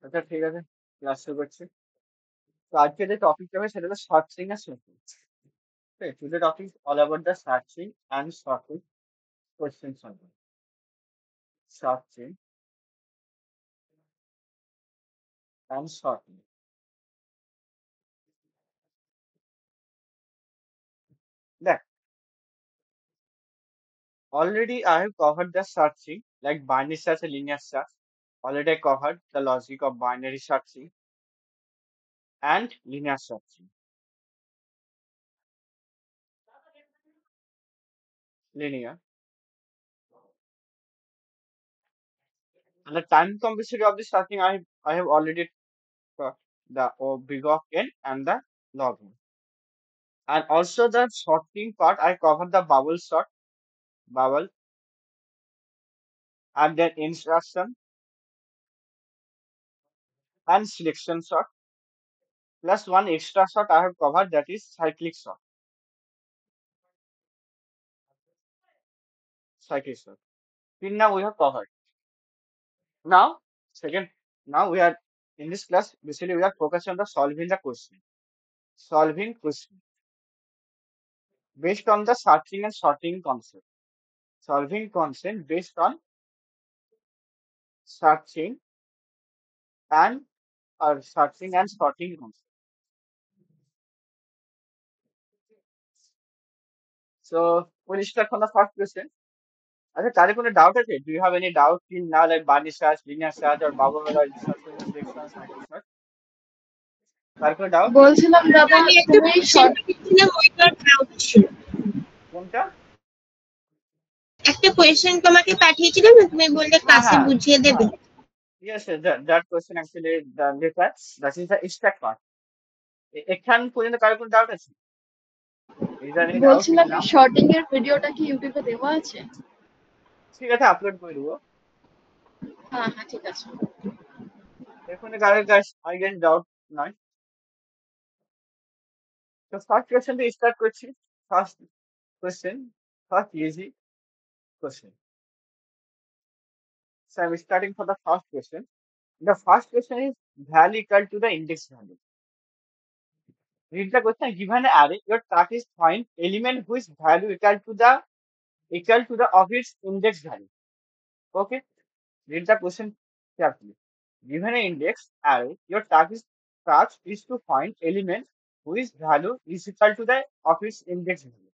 আচ্ছা ঠিক আছে, ক্লাস শুরু করছি। তো আজকে যে টপিকটা হবে সেটা হলো searching R sorting. Okay, today topic is all about the searching and sorting question solving. Searching and sorting. That already I have covered the searching, like binary search and linear search. Already I covered the logic of binary searching and linear searching. Linear. And the time complexity of the searching I have already taught the big of n and the log n. And also the sorting part I covered the bubble and then instruction and selection sort plus one extra sort I have covered, that is cyclic sort. Cyclic sort. Till now we have covered. Now, second, now we are in this class, basically we are focusing on the solving the question. Solving question based on the searching and sorting concept. Solving concept based on searching and searching and sorting concept. So we'll start from the first question. আচ্ছা তাহলে কোনো doubt আছে? Do you have any doubt till now, like binary search, linear search, or bubble or instruction, selection, cyclic search? তার কোনো doubt? বলছিলাম দাদা আমি একটা তুমি কোয়েশ্চেন শর্ট পেয়েছিলাম, ওইটার ডাউট ছিল। কোনটা? একটা কোয়েশ্চেন তোমাকে পাঠিয়েছিলাম না, তুমি বললে হ্যাঁ ক্লাসে হ্যাঁ বুঝিয়ে দেবে। yes, that question actually the later, that is the extract part. এখান পর্যন্ত কারো কোনো ডাউট আছে? Is there any doubt till বলছিলাম now? এই শর্টিং এর ভিডিওটা কি ইউটিউবে দেওয়া আছে? ঠিক আছে, আপলোড করে দেবো। হ্যাঁ হ্যাঁ ঠিক আছে। এখানে কারো কাছে I guess doubt নয়। তো ফার্স্ট কোয়েশ্চেন দিয়ে স্টার্ট করছি। First question, first easy question. So I'm starting for the first question. The first question is value equal to the index value. Read the question. Given an array, your task is find element whose value equal to the of its index value. Okay. Read the question carefully. Given an index array, your task is to find element whose value is equal to the of its index value.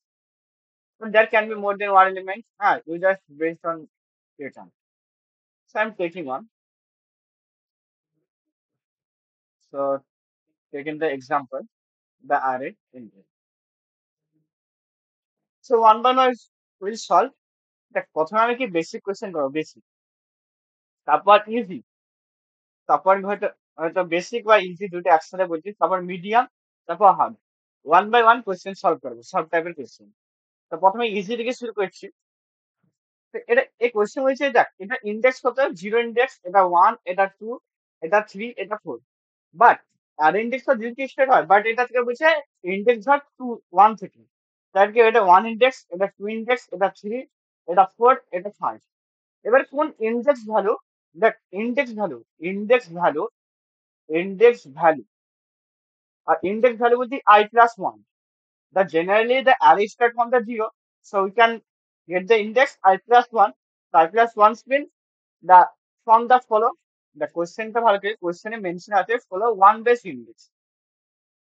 So there can be more than one element. You just based on pattern. So I'm taking one. So taking the example, the array index. So one by one we'll solve. দেখ প্রথমে আমি কি basic question করবো, basic, তারপর easy, তারপর হয়তো হয়তো basic বা ইজি দুটো একসাথে বলছি, তারপর মিডিয়াম, তারপর hard. One by one question solve করবো, সব টাইপের কোয়েশ্চেন। তো প্রথমে ইজি থেকে শুরু করছি। তো এটা এই কোয়েশ্চেন হয়েছে, দেখ এটা ইন্ডেক্স কত, জিরো ইন্ডেক্স, এটা ওয়ান, এটা টু, এটা থ্রি, এটা ফোর। বাট আর ইন্ডেক্স তো জিরো থেকে স্টার্ট হয়, বাট এটা থেকে বলছে ইন্ডেক্স ধর টু, ওয়ান থেকে। তার কি এটা ওয়ান ইন্ডেক্স, এটা টু ইন্ডেক্স, এটা থ্রি, এটা ফোর, এটা ফাইভ। এবার কোন ইন্ডেক্স ভ্যালু, দেখ ইন্ডেক্স ভ্যালু আর ইন্ডেক্স ভ্যালু বলছি I plus one. The generally the array start from the zero, so we can get the index I plus one. So I plus one means the from the follow, the question টা ভালো করে কোশ্চেনে mention আছে follow one base index.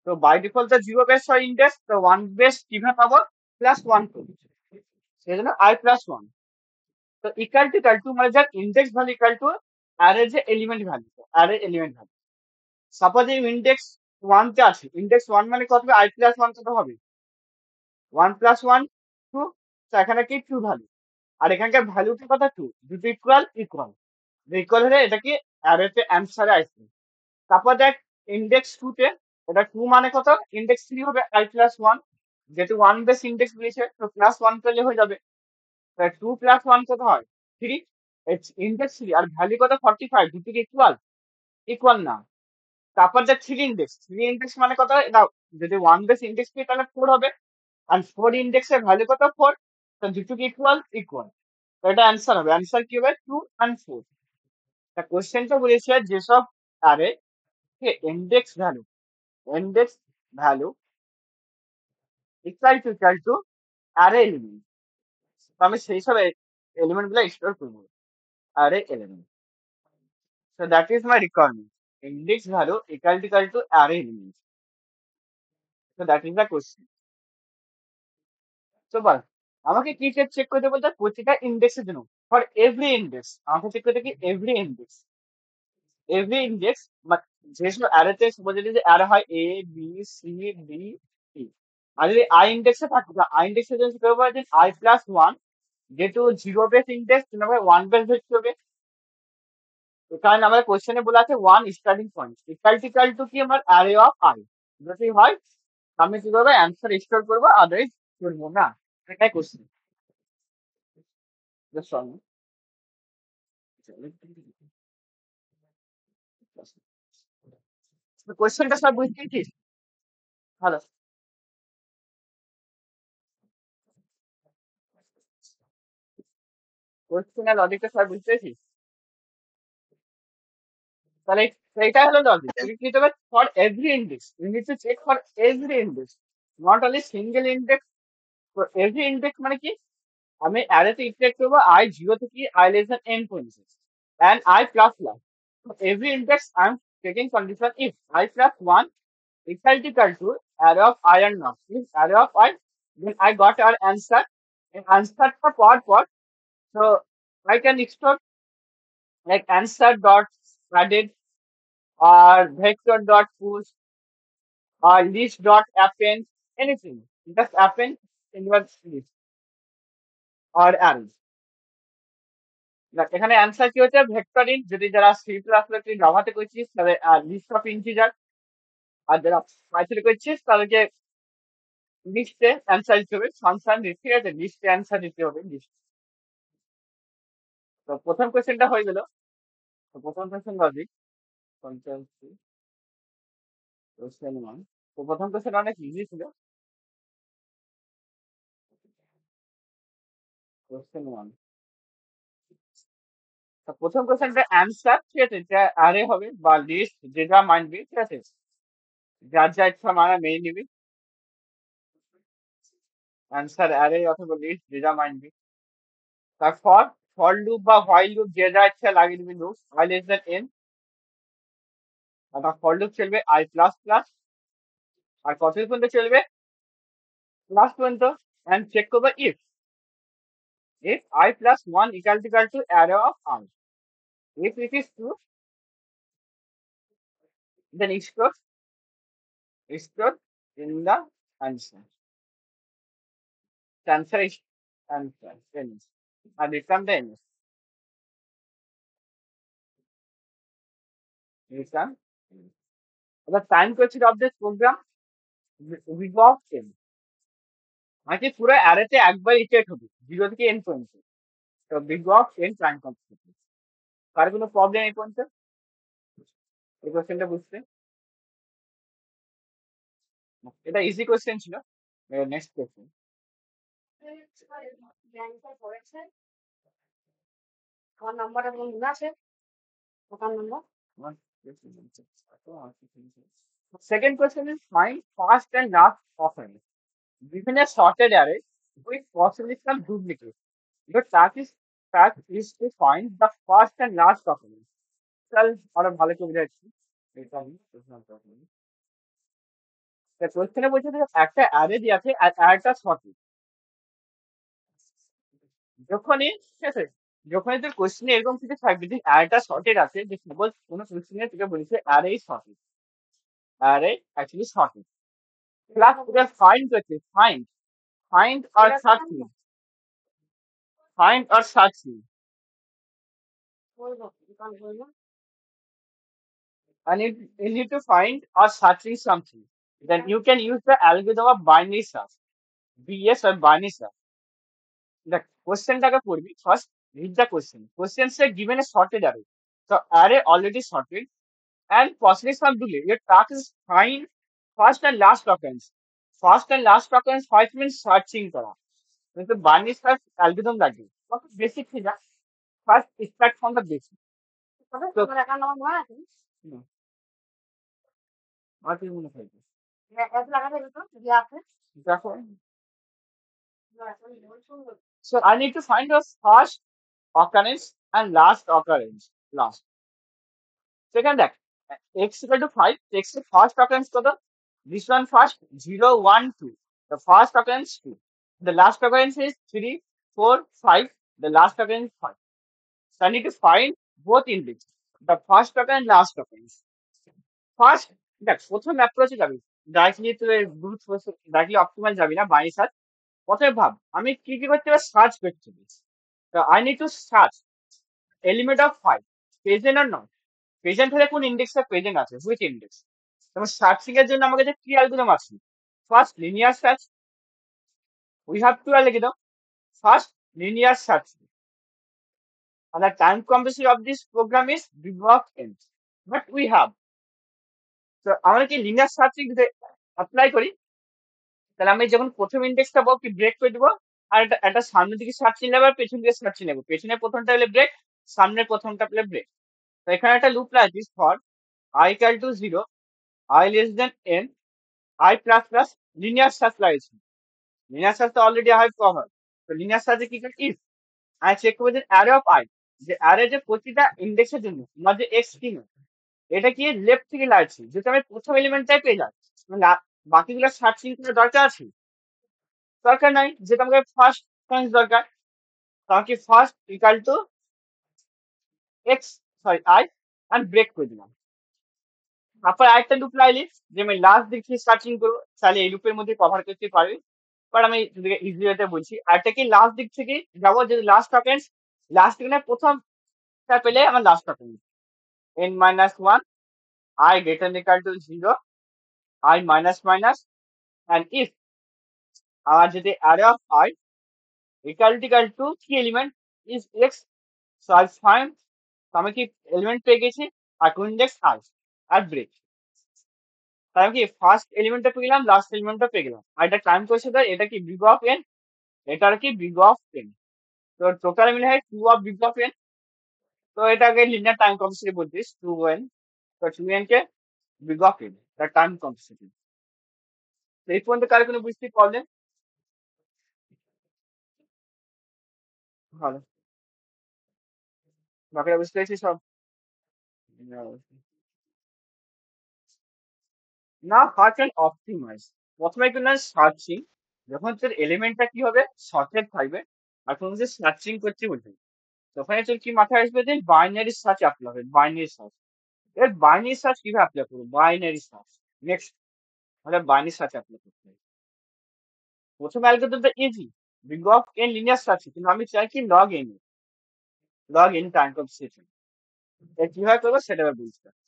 তো by default the zero base হয় index, the one base কিভাবে পাবো, plus one করবো, সেই জন্য I plus one. তো equal to মানে যার index value equal to array যে এলিমেন্ট ভ্যালু, সাপোজ এই ইন্ডেক্স ওয়ান তে আছে, ইন্ডেক্স ওয়ান মানে কত হবে, I প্লাস ওয়ান কত হবে, ওয়ান প্লাস ওয়ান টু। তো এখানে কি টু ভ্যালু, আর এখানকার ভ্যালুটা কত, টু, দুটো ইকুয়াল হলে এটা কি অ্যারেতে অ্যান্সারে আসবে। তারপর দেখ ইন্ডেক্স টু তে, এটা টু মানে কত, ইন্ডেক্স থ্রি হবে I প্লাস ওয়ান, যেহেতু ওয়ান বেস ইন্ডেক্স দিয়েছে তো প্লাস ওয়ান করলে হয়ে যাবে। টু প্লাস ওয়ান কত হয়, থ্রি, ইন্ডেক্স থ্রি আর ভ্যালু কত 45, দুটো কি ইকুয়াল না। তারপর যে থ্রি ইন্ডেক্স মানে কত, এটা যদি ওয়ান বেস ইন্ডেক্স পেয়ে তাহলে ফোর হবে, আর ফোর ইন্ডেক্সের ভ্যালু কত, ফোর। তো দুটো কি ইকুয়াল, তো এটা অ্যান্সার হবে, অ্যান্সার কি হবে, টু অ্যান্ড ফোর। তা কোশ্চেনটা বলেছে যেসব array, okay, index value equal to array element. তো আমি সেই সব এলিমেন্ট গুলো স্টোর করবো array element. So that is my requirement. Index value equal to array element. So that is the question. So বল আমাকে কি চেক করতে বলতে প্রতিটা ইন্ডেক্সের জন্য ফর এভরি ইন্ডেক্স আমাকে চেক করতে কি এভরি ইন্ডেক্স যেসব অ্যারেতে যদি যে অ্যারে হয় এ বি সি ডি ই, আর যদি আই ইন্ডেক্সে থাকে আই ইন্ডেক্সে যদি করবো আই প্লাস ওয়ান, যেহেতু zero base index one base ধরতে হবে। কারণ আমাদের কোশ্চেনে বলা আছে one starting point equal to কি আমার অ্যারে অফ আই, যদি হয় আমি কি করবো অ্যান্সার স্টোর করবো, আদারওয়াইজ করবো না। এটাই কোশ্চেন। কোশ্চেনটা সব বুঝতে পেরেছিস? ভালো। কোশ্চেন আর লজিকটা সব বুঝতে পেরেছিস? তাহলে এটা হলো লজিক। তুমি কি দেবে for every index, you need to check for every index, not only single index. Every index মানে কি, আমি অ্যারেতে ইটারেট করবো আই জিরো থেকে আই লেস দেন এন পর্যন্ত and I plus one. So every index I'm taking condition if I plus one equal to array of I and not. If array of I, then I got our answer. And answer for part. So I can store like answer dot added or vector dot push or list dot append, anything. Just append in your list or array. দেখ এখানে answer কি হচ্ছে vector int, যদি যারা C plus plus জাভাতে করছিস তাহলে list of integer, আর যারা পাইথনে করছিস তাদেরকে লিস্টে অ্যান্সার দিতে হবে, ফাংশন দিতে, ঠিক আছে, লিস্টে অ্যান্সার দিতে হবে লিস্ট। তো প্রথম কোয়েশ্চেনটা হয়ে গেল। তো প্রথম কোয়েশ্চেন লজিক কোয়েশ্চেন ওয়ান। তো প্রথম কোয়েশ্চেন অনেক ইজি ছিল। কোয়েশ্চেন ওয়ান, তো প্রথম কোয়েশ্চেনটা অ্যান্সার, ঠিক আছে, যা আরে হবে বা লিস্ট যে যা মানবি, ঠিক আছে, যার যা ইচ্ছা মানা মেনে নিবি, অ্যান্সার অ্যারে অথবা লিস্ট যে যা মানবি। তারপর ফর লুপ বা হোয়াইল লুপ যে যা ইচ্ছা লাগিয়ে দিবি loop I less than N, আর ফর লুপ চলবে আই প্লাস প্লাস, আর কত পর্যন্ত চলবে প্লাস পর্যন্ত, অ্যান্ড চেক করবে if I plus 1 equal to array of I. If it is true, then store in the answer. The answer is answer. N. And return the N. Return. The time question of this program we got n. মানে পুরো অ্যারেতে একবার iterate হবে 0 থেকে n পর্যন্ত। তো big of n time complete. কার কোনো প্রবলেম এই পর্যন্ত এই কোশ্চেনটা বুঝতে? এটা ইজি কোশ্চেন ছিল। নেক্সট কোশ্চেন, আমার নাম্বারটা তোমার মনে আছে? দোকান নম্বর? second question is find first and last offering. Given a sorted array with possibly some duplicate, the task is to find the first and last offering. চল আরো ভালো করে বুঝাচ্ছি। এটা আমি কোশ্চেনে বলছে যে একটা অ্যারে দিয়ে আছে আর অ্যারেটা সঠিক। যখনই, ঠিক আছে, যখনই তোর কোশ্চেনে এরকম কিছু থাকবে যে অ্যারেটা সঠিক আছে, যে সাপোজ কোনো কোশ্চেনে তোকে বলেছে অ্যারে সঠিক, অ্যারে অ্যাকচুয়ালি সঠিক, প্লাস তোকে ফাইন্ড করছে, find or searching, find or searching, বলবো দোকান বলবো। and you need to find or searching something, then you can use the algorithm of binary search, BS or binary search. The কোশ্চেনটাকে পড়বি first, read the question say given a sorted array, so array already sorted and possibly some delay, your task is find first and last occurrence. First and last occurrence first means searching করা, কিন্তু binary search algorithm লাগবে। Basic ঠিক আছে, first start from the basic, হবে তো তোমার account number মনে আছে? না, আর কি মনে হয় এত লাগাতে যেত যে আছে দেখো, so I need to find the first occurrence and last occurrence. Last. Second দেখ, x equal to 5, x এর first occurrence কত? This one first 0 1 2. The first occurrence 2. The last occurrence is 3 4 5. The last occurrence 5. So I need to find both indexes. The first occurrence, last occurrence. First, দেখ প্রথম অ্যাপ্রোচে যাবি, directly তুই brute force directly optimal যাবি না, by search. প্রথমে ভাব আমি কি কি করতে হবে, সার্চ করতে হবে। তো I need to search element of 5 present are not. Present হলে কোন ইন্ডেক্সটা প্রেজেন্ট আছে, হুইচ ইন্ডেক্স। যেমন সার্চিং এর জন্য আমাকে যে কি অ্যালগরিদম আছে, first linear search, we have to লিখে দাও, first linear search, and the time complexity of this program is big of n, but we have, তো আমরা কি লিনিয়ার সার্চিং যদি অ্যাপ্লাই করি, তাহলে আমি যখন প্রথম ইন্ডেক্সটা পাবো কি ব্রেক করে দেবো, আর একটা সামনের দিকে সার্চিং নেবো আর পেছন দিকে সার্চিং নেবো, পেছনের প্রথমটা হলে ব্রেক, সামনের প্রথমটা পেলে ব্রেক। তো এখানে একটা লুপ লাগিস for I equal to 0, I less than n, I plus plus linear search লাগিয়েছি। লিনিয়ার সার্চ তো অলরেডি I have covered। তো লিনিয়ার সার্চে কি করে, ইফ আমি চেক করবো যে অ্যারে অফ I, যে অ্যারে যে প্রতিটা ইন্ডেক্সের জন্য আমার যে এক্স কি নয়, এটা কি লেফট থেকে লাগছে, যেটা আমি প্রথম এলিমেন্টটাই পেয়ে যাচ্ছি, বাকিগুলো সার্চিং করার দরকার আছে, দরকার নাই, যেটা আমাকে ফার্স্ট পয়েন্ট দরকার। তো আমাকে first equal to X, sorry I, and break করে দিলাম। তারপর আরেকটা লুপ লাইলি, যে আমি লাস্ট দিক থেকে সার্চিং করবো, তাহলে এই লুপের মধ্যে কভার করতে পারবি, বাট আমি ইজি ওয়েতে বলছি। আরেকটা কি লাস্ট দিক থেকে যাবো, যদি লাস্ট অকেন্স, লাস্ট এখানে প্রথমটা পেলে আমার last অকেন্স n minus 1, I greater than equal to 0, I minus minus, and if আমার যদি array of I equal to কি element is x, so I find, তো আমি কি এলিমেন্ট পেয়ে গেছি, আর কোন ইন্ডেক্স I, আর ব্রেক। তাই আমি কি ফার্স্ট এলিমেন্টটা পেয়ে গেলাম, লাস্ট এলিমেন্টটা পেয়ে গেলাম, আর এটা টাইম করছে, এটা কি বিগ অফ এন, এটা আর কি বিগ অফ এন। তো টোটাল মিলে হয় 2 অফ বিগ অফ এন। তো এটাকে লিনিয়ার টাইম কমপ্লেক্সিটি বলতিস 2n। তো 2n K big of N, তার টাইম কমপ্লেক্সিটি। তো এই পর্যন্ত কারো কোনো বুঝতে প্রবলেম? ভালো, বাকিরা বুঝতে পেরেছি সব? না, সার্চ অ্যান্ড অপটিমাইজ। প্রথমে কিন্তু সার্চিং, যখন তোর এলিমেন্টটা কি হবে, সর্টেড থাকবে, আর কোনো যে সার্চিং করতে বলবে, তখন তোর কি মাথায় আসবে, যে বাইনারি সার্চ অ্যাপ্লাই হবে, বাইনারি সার্চ। এর বাইনারি সার্চ কিভাবে অ্যাপ্লাই করবো, বাইনারি সার্চ। নেক্সট আমরা বাইনারি সার্চ অ্যাপ্লাই করতে হবে। প্রথম অ্যালগরিদমটা easy, big of n linear search, কিন্তু আমি চাই কি লগ এন টাইম কমপ্লেক্সিটি। এর কিভাবে করবো সেটা এবার বুঝতে হবে।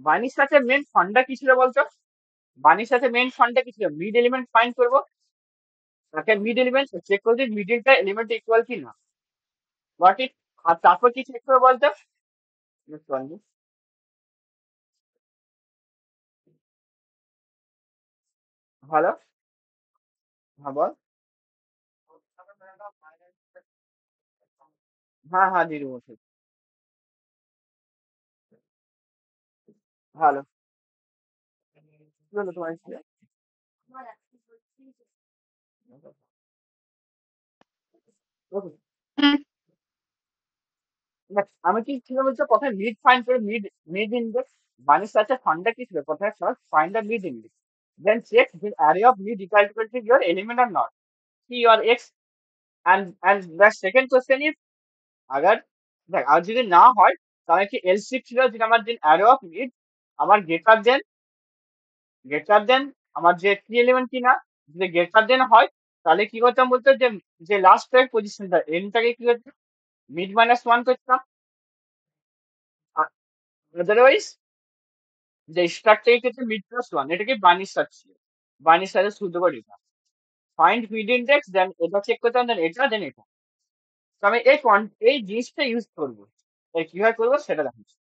বাইনারি সার্চের মেন ফান্ডা কি ছিল বলতো, বাইনারি সার্চের মেন ফান্ডা কি ছিল, মিড এলিমেন্ট ফাইন্ড করবো, তাকে মিড এলিমেন্ট চেক করে দিই মিডিলটা এলিমেন্ট ইকুয়াল কি না, গট ইট। আর তারপর কি চেক করে বলতো, ভালো, হ্যাঁ বল। হ্যাঁ হ্যাঁ দিয়ে দেবো, ঠিক। ভালো, কি হলো তোমার ইচ্ছে? Okay. দেখ, আমি কি ছিল বলছো, প্রথমে মিড ফাইন্ড করে, মিড ইন্ডেক্স, মানে সার্চের ফান্ডা কি ছিল, প্রথমে first find the mid index, then check the array of mid equal to your element or not, কি your x, and the second question is, अगर দেখ আর যদি না হয়, তাহলে কি এলস ছিল, যে আমার যে array of mid আমার গ্রেটার দেন আমার যে কি এলিমেন্ট কিনা, যদি গ্রেটার দেন হয়, তাহলে কি করতাম বলতো, যে যে লাস্ট পজিশনটা এনটাকে কি করতাম, মিড মাইনাস 1 করতাম। আদারওয়াইজ যে স্টার্টটাকে ক্ষেত্রে মিড প্লাস 1, এটাকে বার্নিশ সার্চ ছিল, বার্নিশ সার্চের শুদ্ধ করে এটা ফাইন্ড মিড ইন্ডেক্স, দেন এটা চেক করতাম, দেন এটা, দেন এটা। তো আমি এই জিনিসটা ইউজ করবো, কিভাবে করবো সেটা দেখাচ্ছি।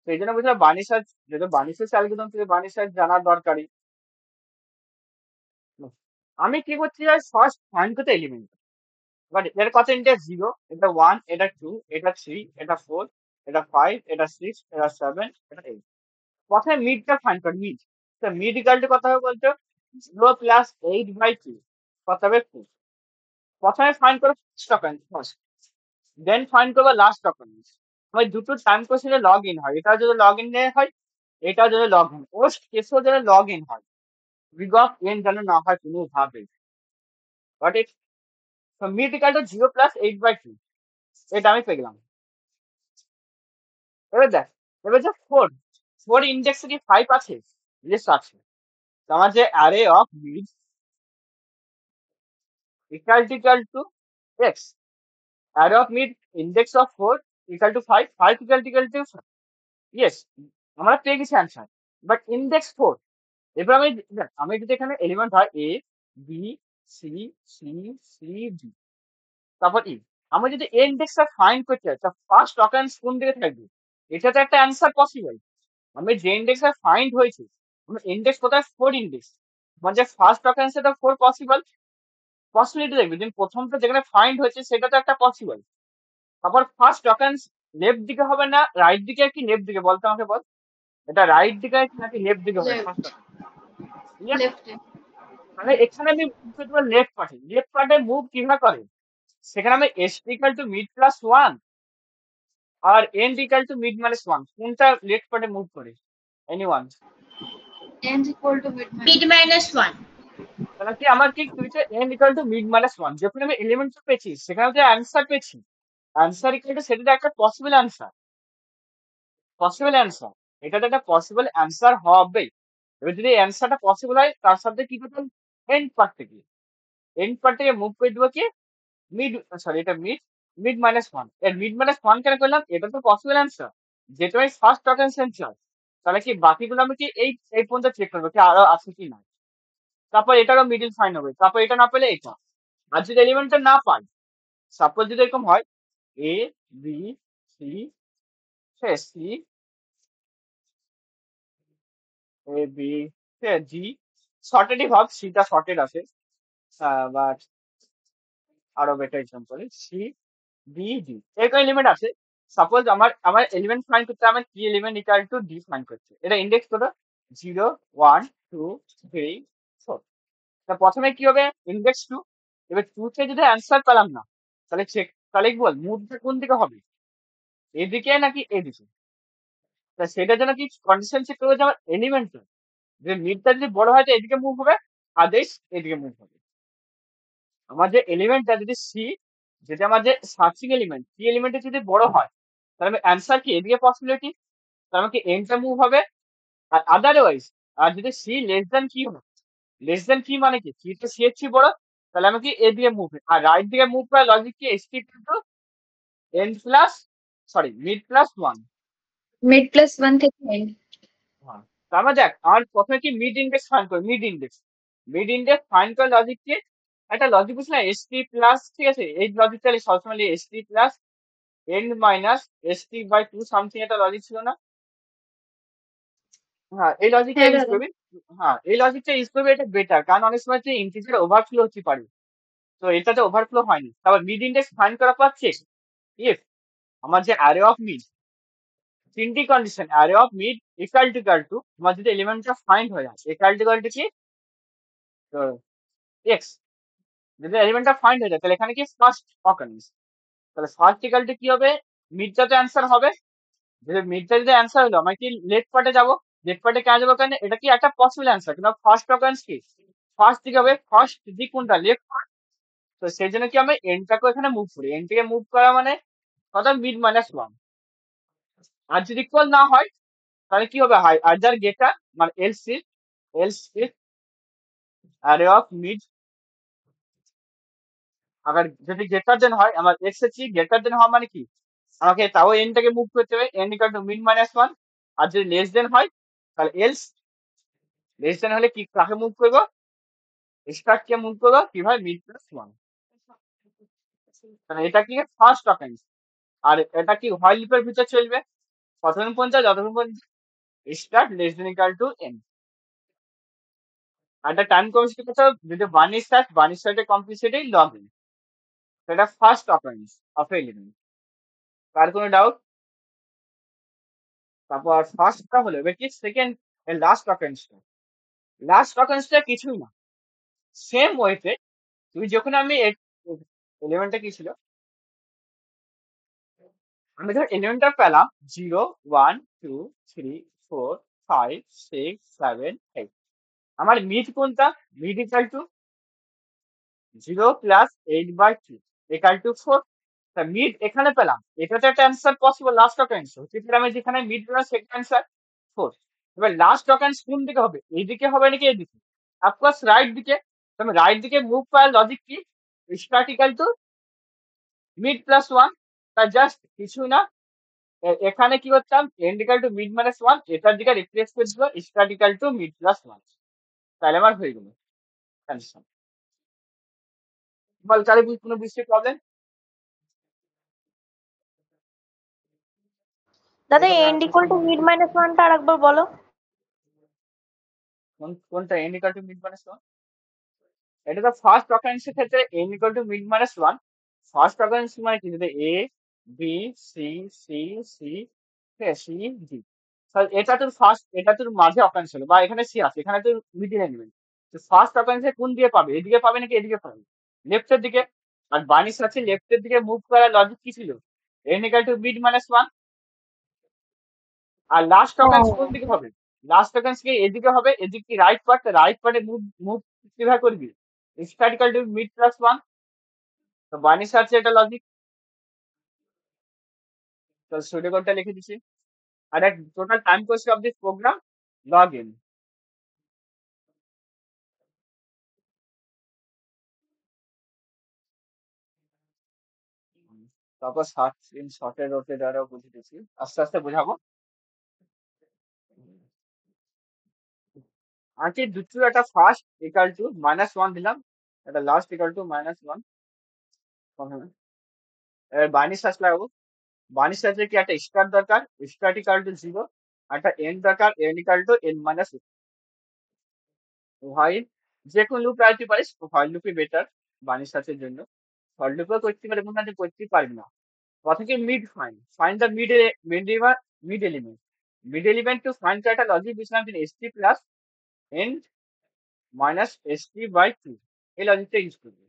তো এই জন্য বুঝলাম বার্নিশ সার্চ, যেহেতু বার্নিশ সার্চ অ্যালগরিদম থেকে বার্নিশ সার্চ জানার দরকারই। আমি কি করছি, ফার্স্ট ফাইন্ড করতে এলিমেন্ট, বাট এর কত ইন্ডেক্স 0, এটা 1, এটা 2, এটা 3, এটা 4, এটা 5, এটা 6, এটা 7, এটা 8। প্রথমে মিডটা ফাইন্ড কর, মিড। তো মিড ইকাল টু কত হবে বলতো? 0 প্লাস 8/2 কত হবে? 4। প্রথমে ফাইন্ড করো first occurrence first, then find করবো লাস্ট অকারেন্স। আমার দুটো টাইম কোশ্চেনে লগ ইন হয়, এটা যদি লগ ইন হয়, এটা যদি লগ ইন, ওস্ট কেসও যদি লগ ইন হয়, বিগ অফ এন যেন না হয় কোনোভাবে। But it mid equal to 0 plus 8/2, এটা আমি পেলাম। এবার দেখ, এবার যে 4 ইন্ডেক্সে কি 5 আছে? ইয়েস আছে। তো আমার যে array of mid equal to X, array of mid index of 4 equal to 5, 5 equal to yes, আমরা পেয়ে গেছি অ্যান্সার। বাট ইন্ডেক্স 4, এবার আমি দেখ, আমি যদি এখানে এলিমেন্ট হয় A, B, C, C, C, D, তারপর ই, আমি যদি এ ইন্ডেক্সটা ফাইন্ড করতে চাই, তা ফার্স্ট অকারেন্স কোন দিকে থাকবে? এটা তো একটা অ্যান্সার পসিবল। আমি যে ইন্ডেক্সটা ফাইন্ড হয়েছে, আমার ইন্ডেক্স কোথায়? 4 ইন্ডেক্স, মানে ফার্স্ট অকারেন্স এটা 4 পসিবল, পসিবিলিটি দেখবে। যেদিন প্রথমটা যেখানে ফাইন্ড হয়েছে সেটা তো একটা পসিবল। তারপর ফার্স্ট অকারেন্স লেফট দিকে হবে না রাইট দিকে কি লেফট দিকে? বলতে আমাকে বল, এটা রাইট দিকে নাকি লেফট দিকে হবে লেফট, ফার্স্ট অকারেন্স? লেফটে। মানে এখানে আমি লেফট পার্টে মুভ কিভাবে করে? সেখানে আমি S equal to mid plus 1 আর N equal to mid minus 1, কোনটা লেফট পার্টে মুভ করে? Anyone? End equal to mid mid minus. -1। তাহলে কি আমার কি হয়েছে? N equal to mid minus 1, যখন আমি এলিমেন্ট পেয়েছি সেখানে যে অ্যান্সার পেয়েছি, অ্যান্সার ইকাল টু সেটা একটা পসিবল অ্যান্সার, পসিবল অ্যান্সার, এটা তো একটা পসিবল অ্যান্সার হবে। এবার যদি অ্যান্সারটা পসিবল হয়, তার সাথে কি করতে হবে? এন্ড পার্ট থেকে মুভ করে দেবো কি মিড, সরি এটা মিড মাইনাস 1। এর মিড মাইনাস 1 কেন করলাম? এটা তো পসিবল অ্যান্সার, যেটা আমি ফার্স্ট অকারেন্স অ্যান্সার। তাহলে কি বাকিগুলো আমি কি এই পর্যন্ত চেক করবো কি আরো আছে কি না। তারপর এটারও মিডিল ফাইন হবে, তারপর এটা না পেলে এটা। আর যদি এলিমেন্টটা না পাই, সাপোজ যদি এরকম হয় A, B, C, C, A, B, G, শর্টেডই ভাব, সিটা শর্টেড আছে, বাট আরো better example C, B, D, এরকম এলিমেন্ট আছে। সাপোজ আমার আমার এলিমেন্ট ফাইন্ড করতে আমার কি element equal to D find করছে, এটা ইন্ডেক্স কত? 0, 1, 2, 3, 4। তা প্রথমে কি হবে? ইন্ডেক্স 2। এবার 2 তে যদি অ্যান্সার পেলাম না, তাহলে চেক, তাহলে কি বল মুভটা কোন দিকে হবে? এদিকে নাকি এদিকে? তা সেটার জন্য কি কন্ডিশন চেক করবো যে আমার এলিমেন্টটা, যে মিডটা যদি বড় হয় তো এদিকে মুভ হবে, আদেশ এদিকে মুভ হবে। আমার যে এলিমেন্টটা যদি সি, যেটা আমার যে সার্চিং এলিমেন্ট, সি এলিমেন্টে যদি বড় হয়, তাহলে আমি অ্যান্সার কি এদিকে পসিবিলিটি, তার মানে কি এনটা মুভ হবে। আর আদারওয়াইজ, আর যদি সি লেস দেন কি হবে, লেস দেন কি মানে কি সি তো সি এর চেয়ে বড়, তাহলে আমি কি এদিকে মুভ, আর রাইট দিকে মুভ করার লজিক কি S T to N plus, sorry mid plus 1। Mid plus 1 থেকে এন্ড। হ্যাঁ, তার মানে দেখ আমার প্রথমে কি মিড ইন্ডেক্স ফাইন্ড করি, মিড ইন্ডেক্স ফাইন্ড করার লজিক কি, একটা লজিক বুঝছি না, এস টি প্লাস, ঠিক আছে, এই লজিকটা সবসময় S T plus N minus S T by 2 something, একটা লজিক ছিল না? হ্যাঁ, এই লজিকটা হ্যাঁ ইউজ দাদা। করবি। হ্যাঁ, এই লজিকটা ইউজ করবি, এটা বেটার, কারণ অনেক সময় যে ইন্টিজার ওভারফ্লো হতে পারে, তো এটাতে ওভারফ্লো হয়নি। তারপর মিড ইন্ডেক্স ফাইন্ড করার পর চেক ইফ আমার যে অ্যারে অফ মিড, তিনটি condition, array of mid equal to আমার যদি এলিমেন্টটা ফাইন্ড হয়ে যায়, ইকাল টু কি তো এক্স, যদি এলিমেন্টটা ফাইন্ড হয়ে যায় তাহলে এখানে কি ফার্স্ট অকারেন্স, তাহলে ফার্স্ট ইকাল টু কি হবে? মিডটা তো অ্যান্সার হবে, যদি মিডটা যদি অ্যান্সার হলো আমি কি লেফট পার্টে যাবো, লেফট পার্টে কেন যাবো? কারণ এটা কি একটা পসিবল অ্যান্সার, কিন্তু ফার্স্ট অকারেন্স কি ফার্স্ট দিকে হবে, ফার্স্ট দিক কোনটা? Left part. তো সেই জন্য কি আমি এনটাকে এখানে মুভ করি, এন থেকে মুভ করা মানে কত? Mid minus 1। আর যদি ইকুয়াল না হয় তাহলে কি হবে? হাই আদার গেটার, মানে else if array of mid, আবার যদি গ্রেটার দেন হয়, আমার এক্স এর চেয়ে গ্রেটার দেন হওয়া মানে কি আমাকে তাও এনটাকে মুভ করতে হবে, N equal to mid minus 1। আর যদি লেস দেন হয় তাহলে এলস, লেস দেন হলে কি কাকে মুভ করবো? স্টার্ট কে মুভ করবো কিভাবে? Mid plus 1। তাহলে এটা কি ফার্স্ট অফেন্স, আর এটা কি হোয়াইল লুপের ভিতর চলবে কতক্ষণ পর্যন্ত? যতক্ষণ পর্যন্ত start less than equal to n. আর একটা টাইম কনস্ট্যান্ট কত? যদি 1 স্টার্ট, 1 স্টার্টে কমপ্লিসিটি লগ ইন। সেটা ফার্স্ট অকারেন্স অফ এলিমেন্ট। কার কোনো ডাউট? তারপর ফার্স্টটা হলো এবার কি সেকেন্ড লাস্ট অকারেন্সটা। লাস্ট অকারেন্সটা কিছুই না, সেম ওয়েতে তুমি যখন আমি এলিমেন্টটা কি ছিল, আমি ধর এলিমেন্টটা পেলাম 0 1 2 3 4 5 6 7 8। আমার মিড কোনটা? Mid equal to 0 + 8/2 equal to 4। তা মিড এখানে পেলাম, এটা তো একটা অ্যান্সার পসিবল লাস্ট অকারেন্স হচ্ছে, আমি যেখানে মিড পেলাম সেটা অ্যান্সার 4। এবার লাস্ট অকারেন্স কোন দিকে হবে? এইদিকে হবে নাকি এদিকে? অফকোর্স রাইট দিকে। তো আমি রাইট দিকে মুভ করার লজিক কি? Start equal to mid plus 1। তা জাস্ট কিছু না, এখানে কি করতাম, end equal to mid minus 1, এটার দিকে রিপ্লেস করে দিল start equal to mid plus 1। তাহলে আমার হয়ে গেল অ্যান্সার। বল তাহলে কোনো বুঝতে প্রবলেম? দাদা end equal to mid minus ওয়ানটা আর একবার বলো। কোনটা end equal to mid minus 1? এটা তো ফার্স্ট অকারেন্সের ক্ষেত্রে end equal to mid minus 1। First occurrence মানে কি, যদি A B C C C C D, এটা তোর ফার্স্ট, এটা তোর মাঝে অকারেন্স হলো, বা এখানে সি আছে, এখানে তোর মিডিল এলিমেন্ট। তো ফার্স্ট অকারেন্সে কোন দিয়ে পাবে? এদিকে পাবে নাকি এদিকে পাবে? লেফটের দিকে। আর বানিশ আছে লেফটের দিকে মুভ করার লজিক কি ছিল? N equal to mid minus 1। আর লাস্ট অকারেন্স কোন দিকে হবে? লাস্ট অকারেন্স কি এদিকে হবে? এদিকে কি রাইট পার্ট? রাইট পার্টে মুভ মুভ কিভাবে করবি? Start equal to mid plus 1। তো বানিশ আছে এটা লজিক। তো স্টুডিও কোডটা লিখে দিচ্ছি। আর এক total time course of this program log in. তারপর সার্চ ইন শর্টের রোটে দ্বারা বুঝে দিচ্ছি, আস্তে আস্তে বোঝাবো। আজকে দুটো, একটা ফার্স্ট ইকাল টু মাইনাস 1 দিলাম, একটা লাস্ট ইকাল টু মাইনাস 1। এবার বার্নিশ সার্চ লাগাবো। বার্নিশ সার্চে কি একটা স্টার্ট দরকার, স্টার্ট ইকাল টু 0, একটা এন্ড দরকার, end equal to N minus. While যে কোনো লুপ রাখতে পারিস, হোয়াইল লুপই বেটার বার্নিশ সার্চের জন্য। হোয়াইল লুপও করতে পারে, মনে হয় করতে পারবি না। কথা কি mid find, find the mid mid element. Mid element to find একটা লজিক দিয়েছিলাম যে ST plus N minus ST by 2, এই লজিকটা ইউজ করবে।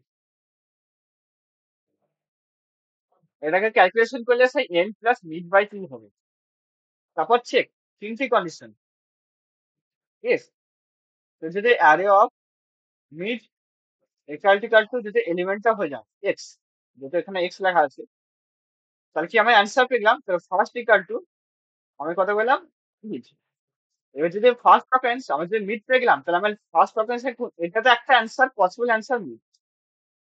এটাকে ক্যালকুলেশন করলে সেই এন প্লাস মিড বাই 2 হবে। তারপর চেক তিনটি কন্ডিশন। ইয়েস, তো যদি array of mid equal to যদি এলিমেন্টটা হয়ে যায় এক্স, যেহেতু এখানে এক্স লেখা আছে, তাহলে কি আমি অ্যান্সার পেলাম? তাহলে ফার্স্ট ইকাল টু আমি কত পেলাম? মিড। এবার যদি ফার্স্ট অফেন্স আমি যদি মিড পেয়ে গেলাম, তাহলে আমি ফার্স্ট অফেন্স এটাতে একটা অ্যান্সার পসিবল অ্যান্সার মিড।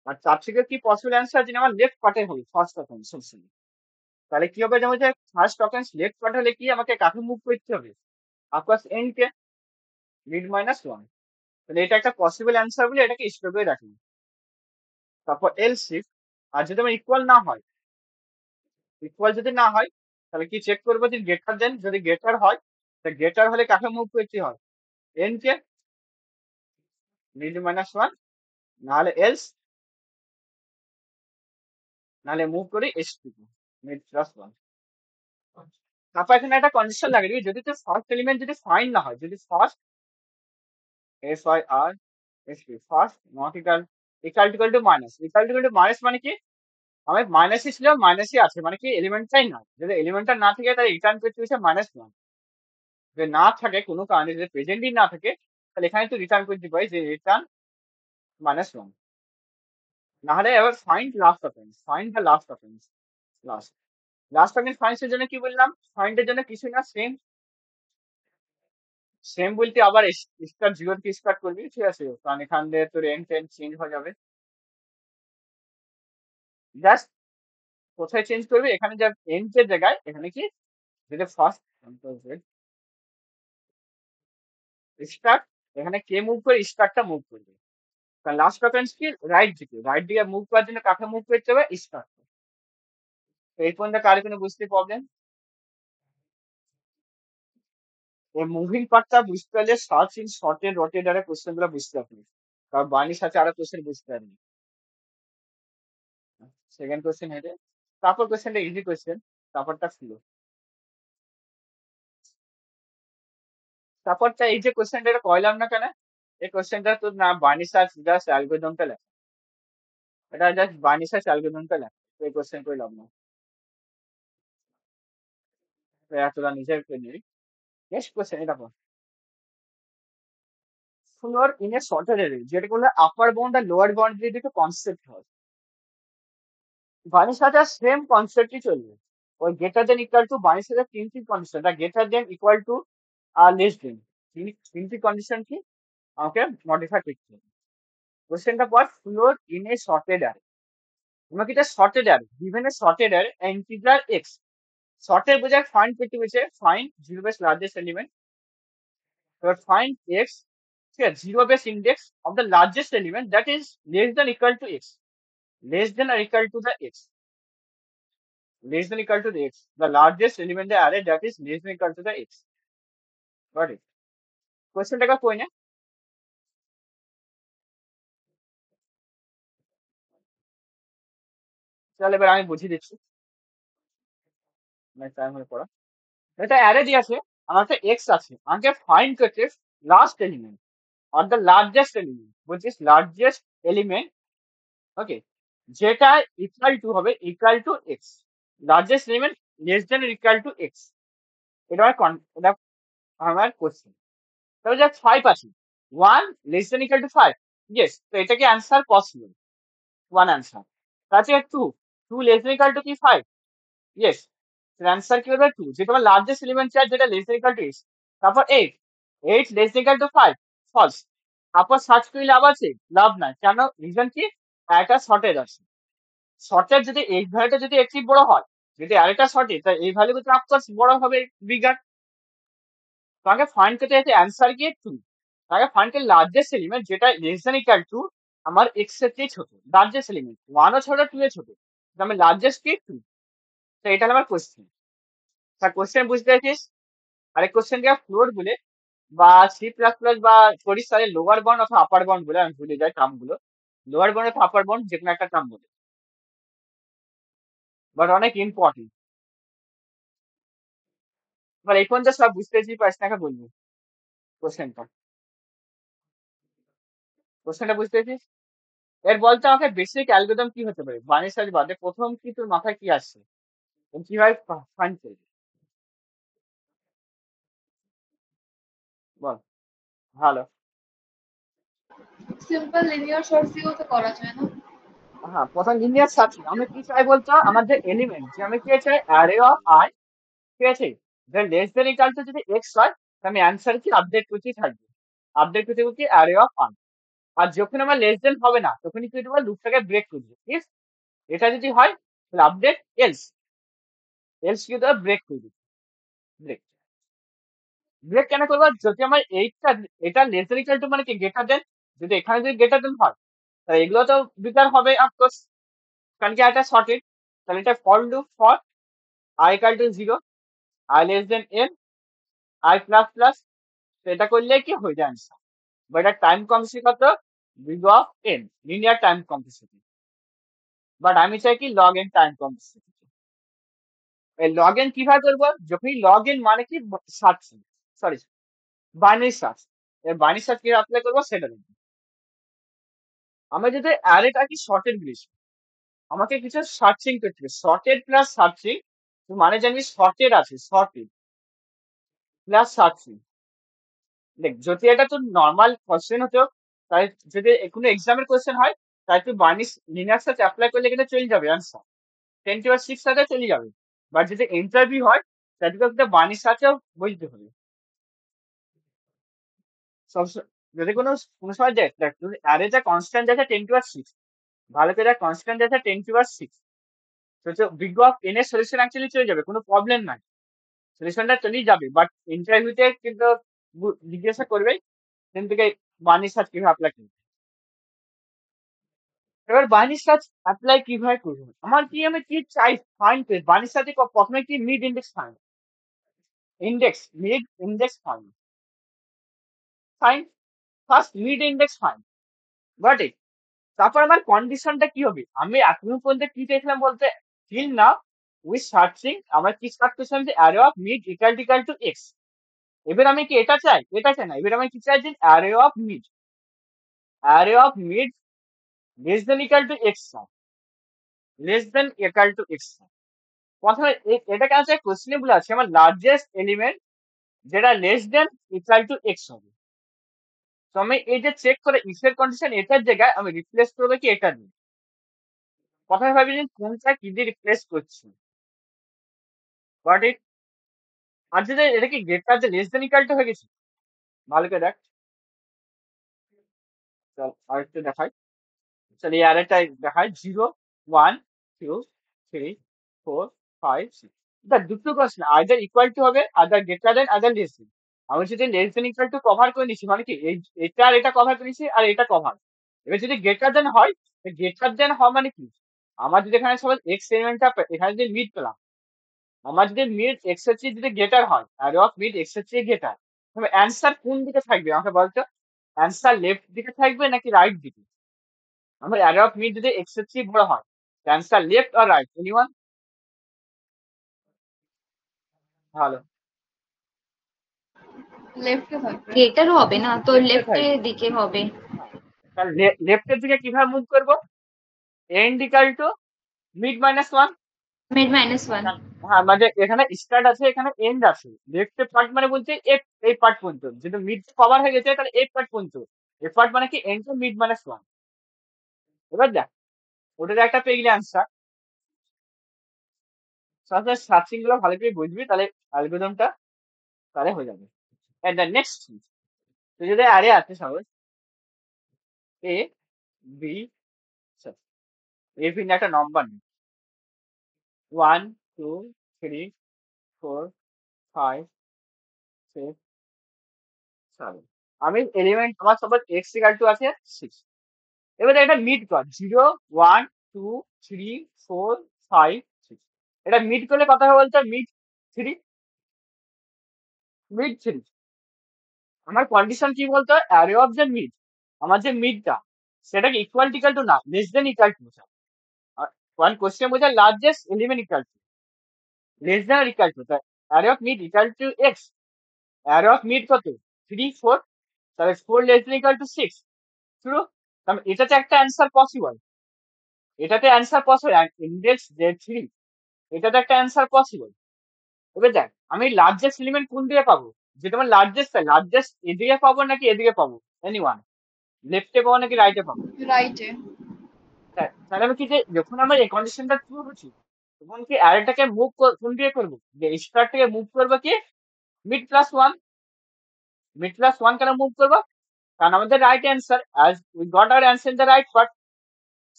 আর তার থেকে কি পসিবল অ্যান্সার যেটা আমার লেফট পার্টে হবে ফার্স্ট অফেন্স সবসময়। তাহলে কি হবে, যেমন যে ফার্স্ট অফেন্স লেফট পার্ট হলে কি আমাকে কাকে মুভ করতে হবে? Of course N K, mid minus 1। তাহলে এটা একটা পসিবল অ্যান্সার বলে এটাকে স্টোর করে রাখি। তারপর এল শিফট। আর যদি আমার ইকুয়াল না হয়, ইকুয়াল যদি না হয় তাহলে কি চেক করবো যে গ্রেটার দেন, যদি গ্রেটার হয় তা গ্রেটার হলে কাকে মুভ করতে হয়? N K, mid minus 1। নাহলে এলস, নাহলে মুভ করি এস টু মিড প্লাস 1। তারপর এখানে একটা কন্ডিশন লাগিয়ে দিবি, যদি তোর ফার্স্ট এলিমেন্ট যদি ফাইন্ড না হয়, যদি ফার্স্ট এস ওয়াই আর S P first not equal equal to minus, equal to minus মানে কি, আমি মাইনাসই ছিল মাইনাসই আছে, মানে কি এলিমেন্টটাই না। যদি এলিমেন্টটা না থাকে তাহলে রিটার্ন করতে হচ্ছে মাইনাস 1। যদি না থাকে কোনো কারণে, যদি প্রেজেন্টই না থাকে, তাহলে এখানে তো রিটার্ন করতে পারি যে রিটার্ন মাইনাস 1। নাহলে এবার find last offence, find the last offence. Last last offence ফাইন্ডের জন্য কি বললাম? ফাইন্ডের জন্য কিছু না, সেম সেম বলতে আবার স্টার্ট 0 থেকে স্টার্ট করবি, ঠিক আছে? কারণ এখান দিয়ে তোর এন্ড টেন্ড চেঞ্জ হয়ে যাবে। জাস্ট কোথায় চেঞ্জ করবি, এখানে যা এন্ড এর জায়গায় এখানে কি, যদি ফার্স্ট স্টার্ট, এখানে কে মুভ করে, স্টার্টটা মুভ করবে। কারণ লাস্ট অফেন্স কি রাইট দিকে, রাইট দিকে মুভ করার জন্য কাকে মুভ করতে হবে? স্টার্ট। তো এই পর্যন্ত কারো কোনো বুঝতে প্রবলেম? এই মুভিং পার্টটা বুঝতে পারলে সার্চ ইন শর্টের রটের দ্বারা কোশ্চেন গুলো বুঝতে পারবি, কারণ বাণীর সাথে আরো কোশ্চেন বুঝতে পারবি। সেকেন্ড কোয়েশ্চেন হেঁটে তারপর কোয়েশ্চেনটা ইজি কোয়েশ্চেন, তারপরটা ছিল তারপরটা এই যে কোয়েশ্চেনটা এটা কইলাম না কেন, এই কোয়েশ্চেনটা তোর না বার্নি সার্চ জাস্ট অ্যালগোরিদমটা লেখা, এটা জাস্ট বার্নি সার্চ অ্যালগোরিদমটা লেখা, তো এই কোয়েশ্চেন কইলাম না, তো এতটা নিজের নিই। নেক্সট কোয়েশ্চেন এটা পর, সুন্দর ইন এ শর্টের এরে যেটা করলে আপার বাউন্ড আর লোয়ার বাউন্ড দিয়ে দুটো কনসেপ্ট হয়, বার্নি সার্চ সেম কনসেপ্টই চলবে, ওই গ্রেটার দেন ইকুয়াল টু বার্নি সার্চের তিনটি condition, greater than equal to আর লেস দেন, তিনটি কন্ডিশন কি আমাকে মডিফাই করতে হবে। কোশ্চেনটা পর floor in a sorted array, তোমাকে এটা sorted array given a sorted array integral x, sorted বোঝায় ফাইন্ড করতে বলছে, find zero base largest element, এবার ফাইন্ড এক্স, ঠিক আছে, zero base index of the largest element that is less than equal to X, less than or equal to the X, less than equal to the x, the largest element in the array that is less than equal to the x. Got it? Question টাকা কই না? চল এবার আমি বুঝিয়ে দিচ্ছি, মানে time হয়ে পড়া, এটা অ্যারে দিয়ে আছে, আমার একটা x আছে, আমাকে ফাইন্ড করতে last element or the largest element which is largest element, okay, যেটা ইকুয়াল টু হবে equal to x, largest element less than equal to x, এটা এটা আমার কোশ্চেন। তাহলে যা 5 আছে, 1 less than equal to 5, yes, তো এটা কি অ্যান্সার পসিবল, ওয়ান অ্যান্সার। তাছাড়া 2 লেস দেন ইকুয়াল টু কি 5, ইয়েস, অ্যান্সার কি হবে 2, যে তোমার লার্জেস্ট এলিমেন্ট চাই যেটা less than equal to x। তারপর 8 less than equal to 5, false. তারপর সার্চ করলে লাভ আছে, লাভ নাই, কেন, রিজন কি, একটা শর্টেজ আছে, শর্টেজ যদি এই ভ্যালুটা যদি একটি বড় হয়, যদি আরেকটা শর্টেজ, তাই এই ভ্যালু কিন্তু অফকোর্স বড় হবে, বিগার। তোমাকে ফাইন্ড করতে হচ্ছে অ্যান্সার কি 2, তাকে ফাইন্ড করে লার্জেস্ট এলিমেন্ট যেটা লেস দেন ইকুয়াল টু আমার এক্স এর চেয়ে ছোট, লার্জেস্ট এলিমেন্ট 1 ও ছোট 2 এ ছোট, তো আমি লার্জেস্ট কি 2, তো এটা হলো আমার কোশ্চেন। তা কোশ্চেন বুঝতে পেরেছিস? আরেক কোশ্চেন কে ফ্লোর বলে বা সি প্লাস প্লাস বা করিস তাহলে লোয়ার বাউন্ড অথবা আপার বাউন্ড বলে, আমি ভুলে যাই টার্ম গুলো, লোয়ার বাউন্ড অথবা আপার বাউন্ড যে কোনো একটা টার্ম বলে, বাট অনেক ইম্পর্টেন্ট। এবার এই পর্যন্ত সব বুঝতে পেরেছি, পাঁচটাকে বলবো কোশ্চেনটা, কোশ্চেনটা বুঝতে পেরেছিস? এর বলতে আমাকে বেসিক অ্যালগোরিদম কি হতে পারে, বার্নি সার্চ বাদে প্রথম কি তোর মাথায় কি আসছে, এবং কিভাবে ফাইন্ড করবি, বল। ভালো, সিম্পল লিনিয়ার সোর্স দিয়েও তো করা যায় না? হ্যাঁ, প্রথম লিনিয়ার সার্চ আমি কি চাই বলতো, আমার যে এলিমেন্ট যে আমি কি চাই অ্যারে অফ আই, ঠিক আছে, যে লেস দেন ইকুয়াল টু যদি এক্স হয়, তাহলে আমি অ্যান্সার কি আপডেট করতেই থাকবো, আপডেট করতে করতে অ্যারে অফ আই, আর যখন আমার লেস দেন হবে না তখনই কি করবো, লুপটাকে ব্রেক করবো, ঠিক, এটা যদি হয় তাহলে আপডেট, এলস, এলস কি দেবো, ব্রেক করবি, ব্রেক, ব্রেক কেন করবো, যদি আমার এইটা এটা লেস দেন ইকুয়াল টু মানে কি গ্রেটার দেন, যদি এখানে যদি গ্রেটার দেন হয় তাহলে এগুলো তো বিকার হবে অফকোর্স, কারণ কি এটা সঠিক, তাহলে এটা for loop for I equal to 0, I less than N, I plus plus, তো এটা করলে কি হয়ে যায় আনসার, বাট এটা টাইম কমপ্লেক্সিটি কত, big of n, linear time complexity, but আমি চাই কি লগ এন টাইম কমপ্লেক্সিটি। এই লগ এন কিভাবে করবো, যখনই লগ এন মানে কি সার্চ, সরি বাইনারি সার্চ, এর বাইনারি সার্চ কিভাবে অ্যাপ্লাই করবো সেটা দেখবো। আমি যদি অ্যারেটা কি শর্টেড বলেছি, আমাকে কিছু সার্চিং করতে হবে, শর্টেড প্লাস সার্চিং, মানে জানি শর্টেড আছে, শর্টেড প্লাস সার্চিং। দেখ যদি এটা তো নর্মাল কোশ্চেন হতো, তাই যদি কোনো এক্সামের কোশ্চেন হয়, তাই তুই বার্নিশ লিনিয়ার সার্চ অ্যাপ্লাই করলে কিন্তু চলে যাবে আনসার, 10 to 6 সাথে চলে যাবে, বাট যদি ইন্টারভিউ হয় তাই তোকে বার্নিশ সার্চও বুঝতে হবে। সব যদি কোনো কোনো সময় দেখ দেখ যদি অ্যারেটা কনস্ট্যান্ট দেখে 10 to 6, ভালো করে কনস্ট্যান্ট দেখে 10 to 6, তো বিগ অফ এন এর সলিউশন অ্যাকচুয়ালি চলে যাবে, কোনো প্রবলেম নাই, সলিউশনটা চলেই যাবে, বাট ইন্টারভিউতে কিন্তু জিজ্ঞাসা করবে কিন্তু থেকে বার্নিশ সার্চ কিভাবে অ্যাপ্লাই করবে। এবার বার্নিশ সার্চ অ্যাপ্লাই কিভাবে করবো, আমার কি আমি কি চাই ফাইন্ড পেজ, বার্নিশ সার্চে প্রথমে কি mid index find, index mid index find, find first mid index find, got it, তারপর আমার কন্ডিশনটা কি হবে? আমি এখনো পর্যন্ত কি চাইছিলাম বলতে, till now উই সার্চিং, আমরা কি সার্চ করছিলাম যে array of mid equal to x. এবার আমি কি এটা চাই? এটা চাই না। এবার আমি কি চাই যে array of mid less than equal to x চাই, less than equal to x চাই। প্রথমে এটা কেন চাই? কোশ্চেনে বলে আছে আমার লার্জেস্ট এলিমেন্ট যেটা less than equal to x হবে। তো আমি এই যে চেক করে ইফের কন্ডিশন এটার জায়গায় আমি রিপ্লেস করবো কি এটা দিয়ে। প্রথমে ভাবি যে কোনটা কি দিয়ে রিপ্লেস করছি, বাট ইট আর যদি এটা কি গেটটা যে লেস দেন ইকুয়াল টু হয়ে গেছে, ভালো করে দেখ। চল আর একটু দেখাই। চল এই আরেকটা দেখাই, 0 1 2 3 4 5 6। এটা দুটো কোশ্চেন, আইদার ইকুয়াল টু হবে, আদার গ্রেটার দেন, আদার লেস দেন। আমি যদি less than equal to cover করে নিচ্ছি, মানে কি এটা আর এটা কভার করে নিচ্ছি আর এটা কভার। এবার যদি গ্রেটার দেন হয়, গ্রেটার দেন হওয়া মানে কি, আমার যদি এখানে সবাই এক্স এলিমেন্টটা এখানে যদি মিড পেলাম, আমার যদি মিড এক্স এর চেয়ে যদি গ্রেটার হয়, অ্যারে অফ মিড এক্স এর চেয়ে গ্রেটার, তবে অ্যান্সার কোন দিকে থাকবে আমাকে বলতো? অ্যান্সার লেফট দিকে থাকবে নাকি রাইট দিকে? আমার অ্যারে অফ মিড যদি এক্স এর চেয়ে বড় হয়, অ্যান্সার লেফট আর রাইট? এনিওয়ান? ভালো, লেফটে থাকবে। গ্রেটার হবে না তো, লেফটে লেফটের থাকবে। দিকে হবে। হ্যাঁ, তাহলে লেফটের দিকে কিভাবে মুভ করবো? End equal to mid minus one. Mid -1। হ্যাঁ, মানে এখানে স্টার্ট আছে, এখানে এন্ড আছে। লেফট পার্ট মানে বলছে এফ, এই পার্ট পর্যন্ত। যদি মিড কভার হয়ে গেছে তাহলে এই পার্ট পর্যন্ত। এই পার্ট মানে কি end to mid minus one. এবার দেখ, ওটার একটা পেয়ে গেলে অ্যান্সার। সার্চিং গুলো ভালো করে বুঝবি, তাহলে অ্যালগোরিদমটা তাহলে হয়ে যাবে। এন্ড দ্য নেক্সট, তো যদি অ্যারে আছে সাপোজ এ বি, এ ভিন্ন একটা নম্বর নেই, 1 2 3 4 5 6 7। আমি এলিমেন্ট আমার সবার এক্স ইকাল টু আছে 6। এবারে এটা মিড কর, 0 1 2 3 4 5 6। এটা মিড করলে কথা হবে বলতে থ্রি মিড 3। আমার কন্ডিশন কি বলতো? অ্যারে অফ দ্য মিড, আমার যে মিডটা সেটাকে ইকুয়াল টু না, লেস দেন ইকুয়াল টু বোঝা। ওয়ান কোশ্চেন বোঝা largest element equal to, less than or equal to. Array of mid equal to X, array of mid কত? 3 4, তাহলে 4 less than equal to 6। True. তাহলে এটাতে একটা answer possible, এটাতে answer possible. Index যে 3, এটাতে একটা অ্যান্সার পসিবল। এবার দেখ, আমি লার্জেস্ট এলিমেন্ট কোন দিকে পাবো? যেটা আমার লার্জেস্ট, লার্জেস্ট এদিকে পাবো নাকি এদিকে পাবো? এনিওয়ান, লেফটে পাবো নাকি রাইটে পাবো? রাইটে। তাহলে আমি কি যে যখন আমার এই কন্ডিশনটা ট্রু হচ্ছে, তখন কি অ্যারেটাকে মুভ কোন দিকে করবো? যে স্টার থেকে মুভ করবো কি mid plus one. Mid plus one কেন মুভ করবো? কারণ আমাদের right answer, as we got hour answer in the right part,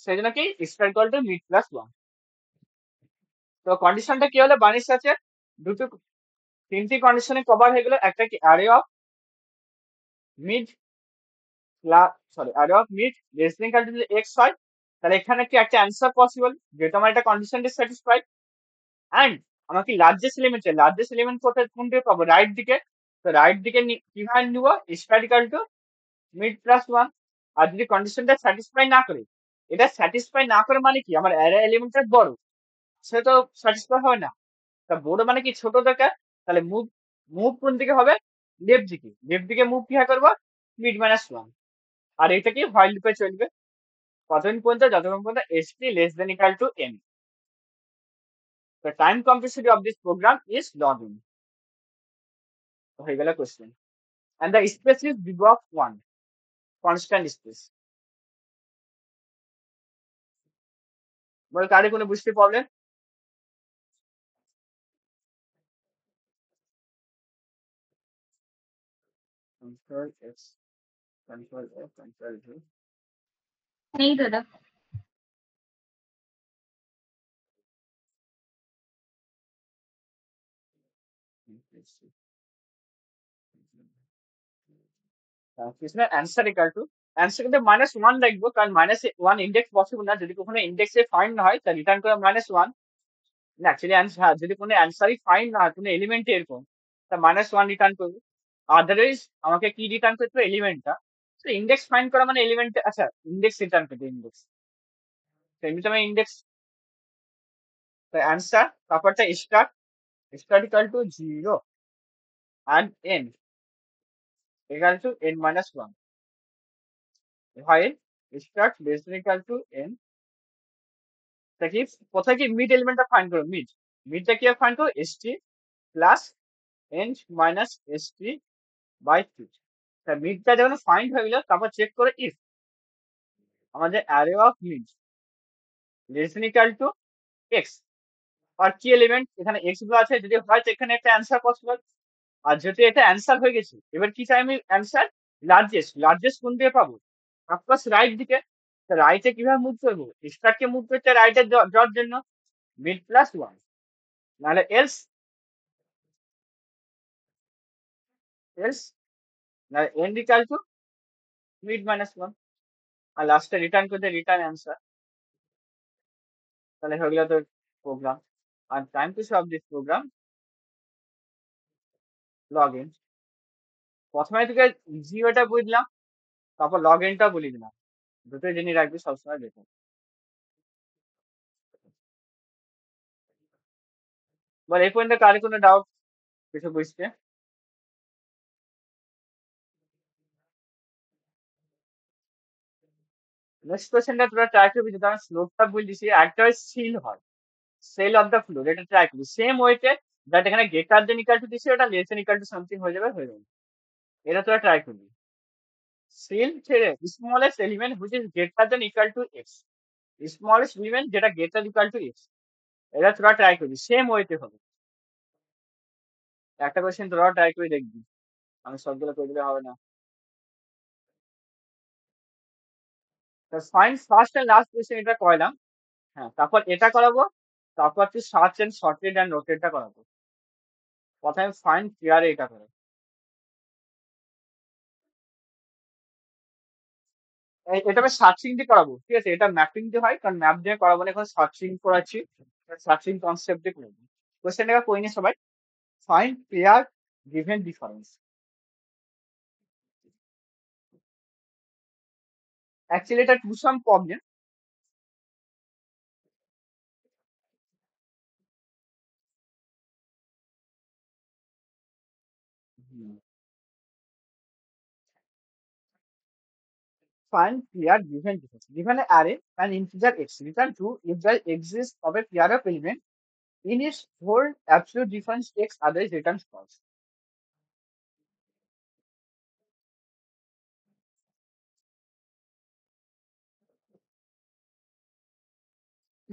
সেই জন্য কি star equal to mid plus one. তো কন্ডিশনটা কি হলো? বানিশ আছে দুটো, তিনটি কন্ডিশনে কভার হয়ে গেল। একটা কি array of mid array of mid less than equal two যদি এক্স হয়, তাহলে এখানে কি একটা অ্যান্সার পসিবল, যেহেতু আমার একটা কন্ডিশন ডিসস্যাটিসফাইড। অ্যান্ড আমাকে লার্জেস্ট এলিমেন্ট চাই, লার্জেস্ট এলিমেন্ট কোথায় কোন দিকে পাবো? রাইট দিকে। তো রাইট দিকে কিভাবে নিবো? Start equal to mid plus one. আর যদি কন্ডিশনটা স্যাটিসফাই না করে, এটা স্যাটিসফাই না করে মানে কি আমার অ্যারে এলিমেন্টটা বড়, সে তো স্যাটিসফাই হবে না। তা বড় মানে কি ছোট দরকার। তাহলে মুভ, মুভ কোন দিকে হবে? লেফট দিকে। লেফট দিকে মুভ কি হয় করবো? Mid minus one. আর এটা কি হোয়াইল লুপে চলবে কতদিন পর্যন্ত? যতক্ষণ পর্যন্ত st less than equal two n। The time complexity of this program is log n. হয়ে গেল question. And the space is big of 1, constant space. বলে কারে কোনো বুঝতে problem? Control X, Control F, Control V. নেই দাদা। কৃষ্ণের answer equal to, answer কিন্তু -1 লিখবো, কারণ -1 ইন্ডেক্স পসিবল না। যদি কখনো ইন্ডেক্সে ফাইন্ড না হয় তা রিটার্ন করে -1। না অ্যাকচুয়ালি অ্যান্সার, হ্যাঁ, যদি কোনো অ্যান্সারই ফাইন্ড না হয় কোনো এলিমেন্টে এরকম, তা -1 রিটার্ন করবো। আদারওয়াইজ আমাকে কি রিটার্ন করতে হবে? এলিমেন্টটা। তো ইন্ডেক্স ফাইন্ড করা মানে এলিমেন্ট, আচ্ছা ইন্ডেক্স রিটার্ন করতে ইন্ডেক্স, এমনিতে আমি ইন্ডেক্স অ্যান্সার, তারপরটা start, start equal to 0 and n equal to n minus 1, while start less than equal to n, তা কি কোথায় কি মিড এলিমেন্টটা ফাইন্ড করো, মিডটা কি ফাইন্ড করো st plus n minus st by 2। তা মিডটা যখন ফাইন্ড হয়ে গেল তারপর চেক করে ইফ আমাদের array of mid less than equal to x, আর কি এলিমেন্ট এখানে এক্স গুলো আছে, যদি হয় তো এখানে একটা অ্যান্সার পসিবল, আর যদি এটা অ্যান্সার হয়ে গেছে এবার কি চাই আমি অ্যান্সার, লার্জেস্ট কোন দিয়ে পাবো, অফকোর্স রাইট দিকে। রাইটে কিভাবে মুভ করবো, স্টার্টকে মুভ করতে রাইটের যাওয়ার জন্য মিড প্লাস 1, নাহলে এলস নাহলে N equal to mid minus 1, আর লাস্টে রিটার্ন করতে রিটার্ন অ্যান্সার। তাহলে হয়ে গেল তোর প্রোগ্রাম। আর time to solve this program, log in. প্রথমে থেকে জিওটা বুঝলাম, তারপর লগ ইনটা বলে দিলাম, দুটোই জেনে রাখবি সবসময় দেখো। বল এই পর্যন্ত কার কোনো ডাউট কিছু বুঝতে? নেক্সট কোয়েশ্চেনটা তোরা ট্রাই করবি, যদি আমি স্লোপটা বলে দিছি একটা সিল হয়, সেল অফ দ্য ফ্লোর, এটা ট্রাই করবি সেম ওয়েতে, দ্যাট এখানে গেটার দেন ইকাল টু দিছি ওটা less than equal to something হয়ে যাবে, এটা তোরা ট্রাই করবি। সিল ছেড়ে smallest element which is greater than equal to x, smallest element যেটা গ্রেটার ইকাল টু এক্স, এটা তোরা ট্রাই করবি সেম ওয়েতে হবে। একটা কোয়েশ্চেন তোরাও ট্রাই করে দেখবি, আমি সবগুলো করে দিলে হবে না। Find first and last question এটা করালাম, হ্যাঁ তারপর এটা করাবো, তারপর তুই সার্চ এন্ড সর্টেড এন্ড রোটেটটা করাবো। প্রথমে ফাইন্ড ক্লিয়ারে এটা করো, এটা আমি সার্চিং দিয়ে করাবো, ঠিক আছে, এটা ম্যাপিং দিয়ে হয়, কারণ ম্যাপ দিয়ে করাবো না, এখন সার্চিং করাচ্ছি, সার্চিং কনসেপ্ট দিয়ে করবো। কোয়েশ্চেনটা কই নি সবাই, find pair given difference. Actually এটা two sum problem, find pair given difference. Given an array, an integer x, return true if there exists of a pair of element in its whole absolute difference x, otherwise returns false.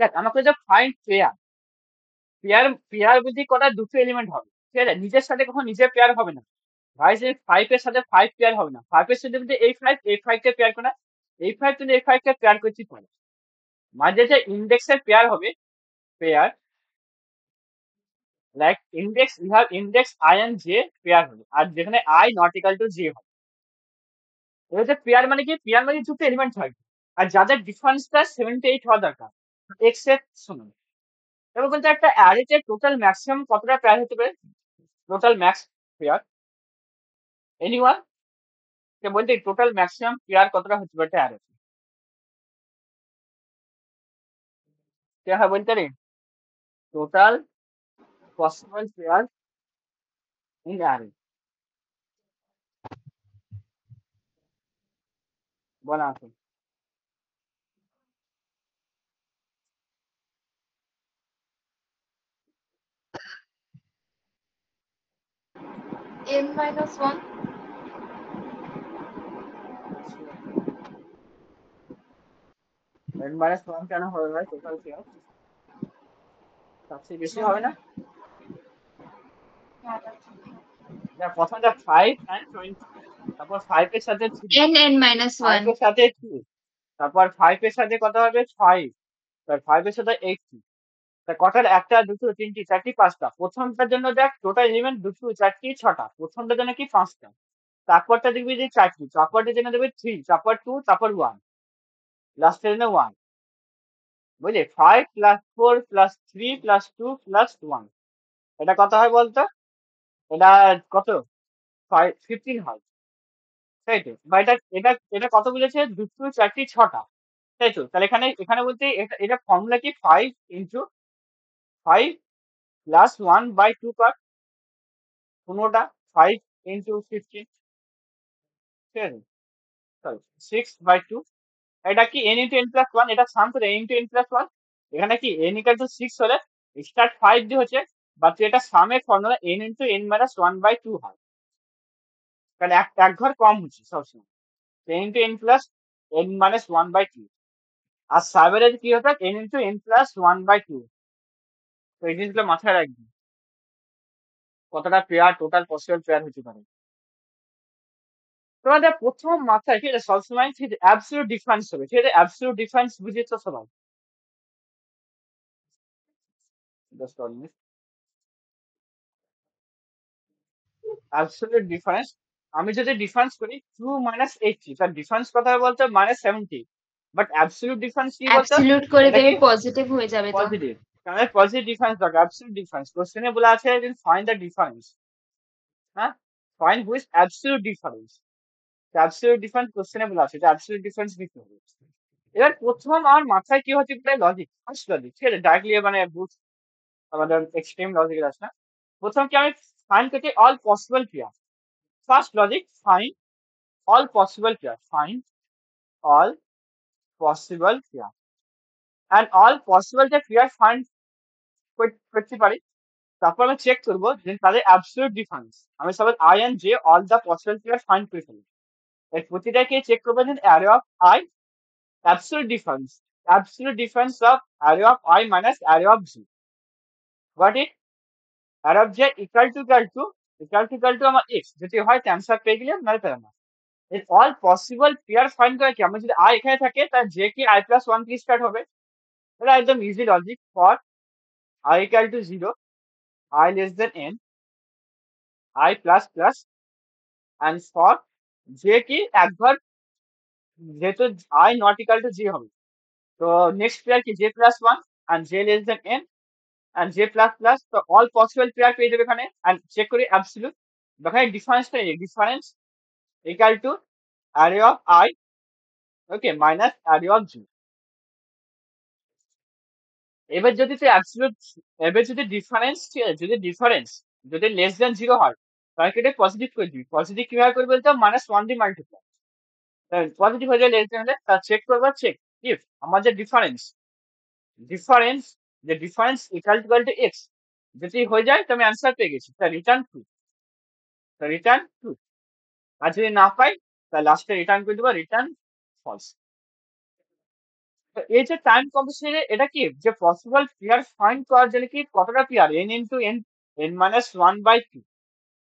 দেখ আমাকে যে find pair বলতে কটা দুটো element হবে, ঠিক আছে, নিজের সাথে কখন নিজের পেয়ার হবে না ভাই, যে 5 এর সাথে 5 পেয়ার হবে না, 5 এর সাথে যদি এই 5 কে পেয়ার করে, এই 5 তুমি এই 5 কে পেয়ার করতে পারো, মাঝে যে ইন্ডেক্সের পেয়ার হবে, pair like index, you have index I and J pair হবে, আর যেখানে I not equal to J হবে, এটা হচ্ছে পেয়ার মানে কি, পেয়ার মানে দুটো এলিমেন্ট থাকবে, আর যাদের ডিফারেন্সটা 78 হওয়া দরকার এক্স এর সমান। এবার বলতে একটা অ্যারেতে টোটাল ম্যাক্সিমাম কতটা পেয়ার হতে পারে, টোটাল ম্যাক্স পেয়ার, এনিওয়ান কে বলতে টোটাল ম্যাক্সিমাম পেয়ার কতটা হতে পারে অ্যারে, কে হয় বলতে রে, total possible pair in array, বলা আছে। n minus 1. n মাইনাস 1 কেন হবে ভাই, টোটাল পেয়ার তার চেয়ে বেশি হবে না, দেখ প্রথমটা 5 and 20, তারপর 5 এর সাথে 3, n minus 5 1. এর সাথে 2, তারপর 5 এর সাথে কত হবে 5, তার 5 এর সাথে 8, তা কটার, একটা দুটো তিনটি চারটি পাঁচটা, প্রথমটার জন্য দেখ টোটাল এলিমেন্ট দুটো চারটি ছটা, প্রথমটার জন্য কি পাঁচটা, তারপরটা দেখবি যে চারটি, তারপরটার জন্য দেখবি 3, তারপর 2, তারপর 1, লাস্টের জন্য 1, বুঝলি, 5 প্লাস 4 প্লাস 3 প্লাস 2 প্লাস 1, এটা কত হয় বলতো, এটা কত 15 হয়, তাই তো? বা এটা এটা এটা কত বলেছে? 2 4 6টা, তাই তো? তাহলে এখানে এখানে বলতে এটা ফর্মুলা কি 5 ইন্টু 5 প্লাস 1/2 কার 15টা, 5 ইন্টু 15, ঠিক আছে? সরি, 6/2। এটা কি n ইন্টু n প্লাস 1, এটা সাম করে n ইন্টু n প্লাস 1। এখানে কি n ইকাল টু 6 হলে স্টার্ট 5 দিয়ে হচ্ছে, বাট এটা সামের formula n into n minus 1/2 হয়। কারণ এক ঘর কম হচ্ছে সবসময়, n into n plus n minus 1/2। আর সার্ভারের কি হতো n ইন্টু n প্লাস 1/2। তো এই জিনিসগুলো মাথায় রাখবি, কতটা পেয়ার টোটাল পসিবল পেয়ার হতে পারে। তোমাদের প্রথম মাথায় ঠিক আছে সবসময় ঠিক আছে অ্যাবসলিউট ডিফারেন্স হবে, ঠিক আছে? অ্যাবসলিউট ডিফারেন্স বুঝেছো সবাই? Just absolute difference. আমি যদি ডিফারেন্স করি 2 মাইনাস 80, তার ডিফারেন্স কথা বলতে -70, বাট অ্যাবসলিউট ডিফারেন্স কি বলতো? অ্যাবসলিউট করে এটা দেবে, কি পজিটিভ হয়ে যাবে তো। পজিটিভ। তাহলে পজিটিভ ডিফারেন্স দরকার, অ্যাবসলিউট ডিফারেন্স কোশ্চেনে বলা আছে ফাইন্ড দ্য ডিফারেন্স। হ্যাঁ, find which absolute difference. Absolute difference কোশ্চেনে বলা আছে, এটা অ্যাবসলিউট ডিফারেন্স দিতে হবে। এবার প্রথম আমার মাথায় কি হচ্ছে প্রায় লজিক, ফার্স্ট লজিক, ঠিক আছে? ডাইরেক্টলি মানে বুঝ আমাদের এক্সট্রিম লজিক আছে না। প্রথম কি আমি ফাইন্ড করছি all possible pair. First logic find all possible pair. Find all possible pair. And all possible যে pair find করতে পারি, তারপর আমি চেক করবো যে তাদের অ্যাবসলিউট ডিফারেন্স। আমি suppose I and J all the possible pair find করে ফেলি। এর প্রতিটাকে চেক করবো যে array of I absolute difference of array of I minus array of J. What it? Array of J equal to আমার X, যদি হয় answer পেয়ে গেলে নাহলে পেলাম না। অল পসিবল পেয়ার ফাইন্ড করে কি, আমার যদি আই এখানে থাকে তাহলে জে কি i প্লাস 1 দিয়ে স্টার্ট হবে। এটা একদম easy logic. For i equal to 0, i less than n, i plus plus, and for j কি একবার, যেহেতু i not equal to j হবে, তো নেক্সট পেয়ার কি j plus 1 and j less than n and j plus plus, তো all possible pair পেয়ে যাবে এখানে। and চেক করি অ্যাবসলিউট, এখানে ডিফারেন্সটা difference equal to array of i, okay, minus array of j। এবার যদি তুই অ্যাবসলিউট, এবার যদি ডিফারেন্স, ঠিক আছে, যদি লেস দেন 0 হয় তাহলে এটা পজিটিভ করে দিবি। পজিটিভ কিভাবে করবি বলতে -1 দিয়ে মাল্টিপ্লাই। পজিটিভ হয়ে যায় লেস দেন হলে, তা চেক করবো, চেক ইফ আমার যে ডিফারেন্স যে ডিফারেন্স ইকুয়াল টু এক্স যদি হয়ে যায় তো আমি অ্যান্সার পেয়ে গেছি, তা রিটার্ন ট্রু। আর যদি না পাই তাহলে লাস্টে রিটার্ন করে দেবো রিটার্ন ফলস। তো এই যে টাইম কম্প্লেক্সিটি, এটা কি যে পসিবল পেয়ার ফাইন্ড করার জন্য কি কতটা pair n into n n minus 1/2,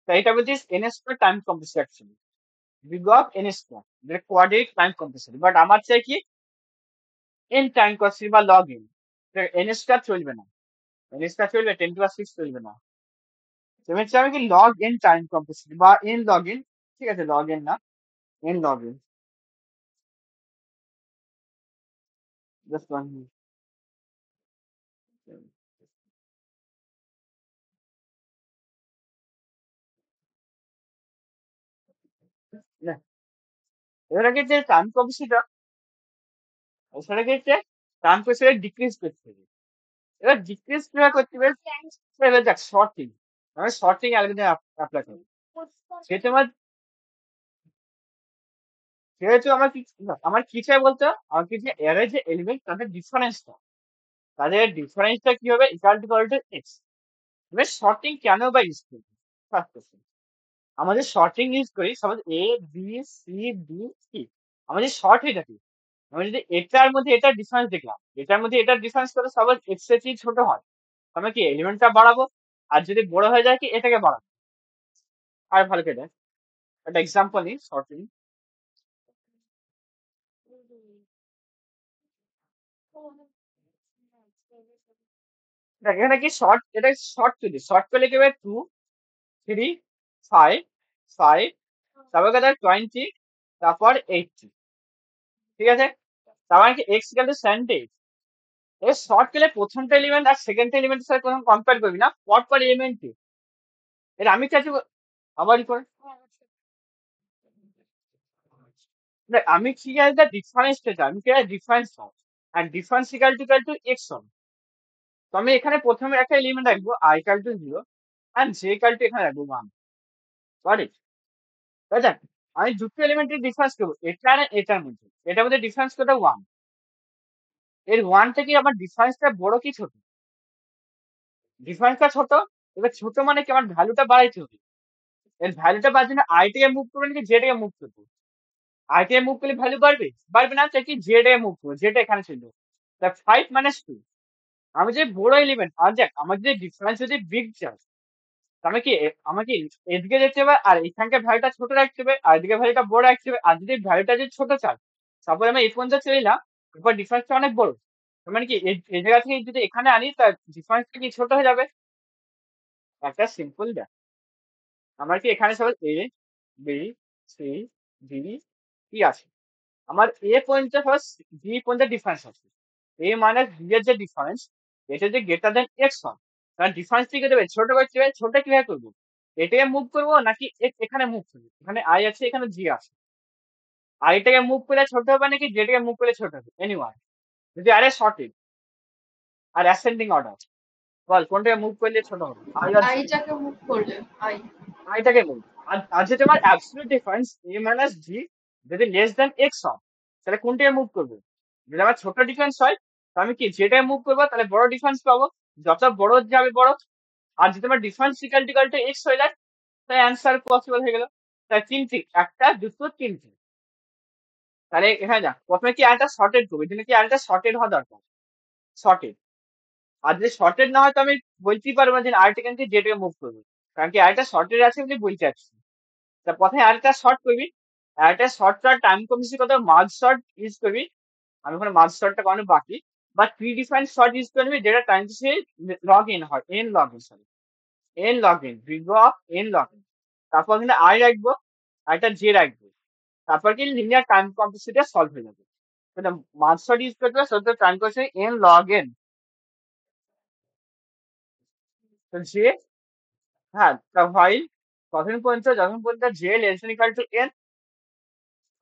তাই এটা বলছি n square time complexity actually big of n square, যেটা কোয়াড্রেটিক টাইম কম্প্লেক্সিটি। বাট আমার চাই কি n টাইম কম্প্লেক্সিটি বা লগ n। n স্কোয়ার চলবে না, n স্কোয়ার চলবে 10⁻⁶ চলবে না। তুমি চাই আমি কি লগ n টাইম কম্প্লেক্সিটি বা n লগ n, ঠিক আছে? লগ n না, n log n। Just one minute. এবার আগে যে টাইম কম্প্লেক্সিটিটা, সেটাকে হচ্ছে টাইম কম্প্লেক্সিটি ডিক্রিজ করতে হবে। এবার ডিক্রিজ কিভাবে করতে হবে? এবার দেখ শর্টিং, আমি শর্টিং অ্যালগরিদম অ্যাপ্লাই করি। যেহেতু আমার যেহেতু আমার কি চাই বলতো, আমার কি যে এর যে এলিমেন্ট তাদের ডিফারেন্সটা কি হবে ইকুয়াল টু এক্স। এবার শর্টিং কেন বা ইউজ করি? ফার্স্ট কোশ্চেন, আমাদের শর্টিং ইউজ করি সাপোজ এ বি সি ডি ই, আমাদের শর্ট হয়ে থাকে। আমি যদি এটার মধ্যে এটার ডিফারেন্স দেখলাম, এটার মধ্যে এটার ডিফারেন্স করে সাপোজ এক্স এর চেয়ে ছোট হয়, আমি কি এলিমেন্টটা বাড়াবো, আর যদি বড় হয়ে যায় কি এটাকে বাড়াবো। আর ভালো করে দেখ, একটা এক্সাম্পল নিই শর্টিং। দেখ এখানে কি শর্ট, এটা শর্ট করলে কি হবে 2 3 5 5, তারপর কথা 20, তারপর 80, ঠিক আছে? তারপর কি এক্স ইকুয়াল টু 70। এবার শর্ট করলে প্রথমটা এলিমেন্ট আর সেকেন্ড এলিমেন্টের সাথে কোনো কম্পেয়ার করবি না, পর এলিমেন্টে। এটা আমি চাইছি আবার করে দেখ আমি কি জানি না ডিফারেন্সটা চাই, আমি কি ডিফারেন্স চাই, আর ডিফারেন্স ইকাল টু এক্স হবে। তো আমি এখানে প্রথমে একটা এলিমেন্ট রাখবো I equal to 0 and J equal to এখানে রাখবো 1। সরি, তাই দেখ আমি দুটো এলিমেন্টের ডিফারেন্স করবো, এটা আর এটার মধ্যে, এটার মধ্যে ডিফারেন্স করতে 1। এর 1 থেকে আমার ডিফারেন্সটা বড় কি ছোট? ডিফারেন্সটা ছোট। এবার ছোট মানে কি আমার ভ্যালুটা বাড়াইতে হবে। এর ভ্যালুটা বাড়ার জন্য আই থেকে মুভ করবো নাকি জে থেকে মুভ করবো? আই থেকে মুভ করলে ভ্যালু বাড়বে? বাড়বে না, তাই কি জে থেকে মুভ করবো, যেটা এখানে ছিল। তা 5 মাইনাস 2, আমি যে বড় এলিমেন্ট, আর দেখ আমার যদি ডিফারেন্স যদি বিগ চাই, আমি কি আমাকে এদিকে যেতে হবে আর এখানকার ভ্যালুটা ছোট রাখতে হবে, আর এদিকে ভ্যালুটা বড় রাখতে হবে। আর যদি ভ্যালুটা যদি ছোট চাই, তারপর আমি এই পর্যন্ত চলে এলাম, এরপর ডিফারেন্সটা অনেক বড়, তার মানে কি এই জায়গা থেকে যদি এখানে আনি তার ডিফারেন্সটা কি ছোট হয়ে যাবে? একটা সিম্পল দেখ, আমার কি এখানে সব এ বি সি ডি কি আছে, আমার এ পর্যন্ত ফার্স্ট বি পর্যন্ত ডিফারেন্স আছে। এ মাইনাস বি এর যে ডিফারেন্স, এটা যে গ্রেটার দেন এক্স হয়, তার ডিফারেন্স থেকে দেবে ছোট করতে হবে। ছোট কিভাবে করবো? এটাকে মুভ করবো নাকি এখানে মুভ করবো? এখানে আই আছে, এখানে জি আছে। আইটাকে মুভ করলে ছোট হবে নাকি জেটাকে মুভ করলে ছোট হবে? এনিওয়ান, যদি আরে সঠিক আর অ্যাসেন্ডিং অর্ডার, বল কোনটাকে মুভ করলে ছোট হবে, আই আর জি? আইটাকে মুভ করলে আই। আইটাকে মুভ। আর যদি তোমার অ্যাবসলিউট ডিফারেন্স এ মাইনাস জি যদি লেস দেন এক্স হয়, তাহলে কোনটাকে মুভ করবো? যদি আমার ছোট ডিফারেন্স হয়, তো আমি কি যেটাকে মুভ করবো তাহলে বড় ডিফারেন্স পাবো, যত বড় যাবে বড়। আর যদি আমার ডিফারেন্স ইকাল টু এক্স হয়ে যায়, তাই অ্যান্সার পসিবল হয়ে গেল। তাই তিনটি, একটা দুটো তিনটে। তাহলে এখানে যা প্রথমে কি আরেকটা শর্টেড করবো, এখানে কি আরেকটা শর্টেড হওয়া দরকার, শর্টেড। আর যদি শর্টেড না হয় তো আমি বলতেই পারবো না যে আরেকটা কিন্তু যেটাকে মুভ করবো, কারণ কি আরেকটা শর্টেড আছে বলে বলতে পারছি। তা প্রথমে আরেকটা শর্ট করবি, আরেকটা শর্টটা টাইম কমিশন কত মার্জ শর্ট ইউজ করবি। আমি ওখানে মার্জ শর্টটা কারণে বাকি, বা প্রি ডিফাইন্ড শর্ট ইউজ করবি যেটা টাইম সে লগ ইন হয়, N log in, sorry N log in, big of N log in. তারপর কিন্তু আই রাখবো, আরেকটা জে রাখবো, তারপর কি লিনিয়ার টাইম কমপ্লেক্সিটি সলভ হয়ে যাবে। মার্জ শর্ট ইউজ করতে হবে, সত্যি time commission n log n. তো জে, হ্যাঁ, তা while যখন পর্যন্ত j less than equal to n,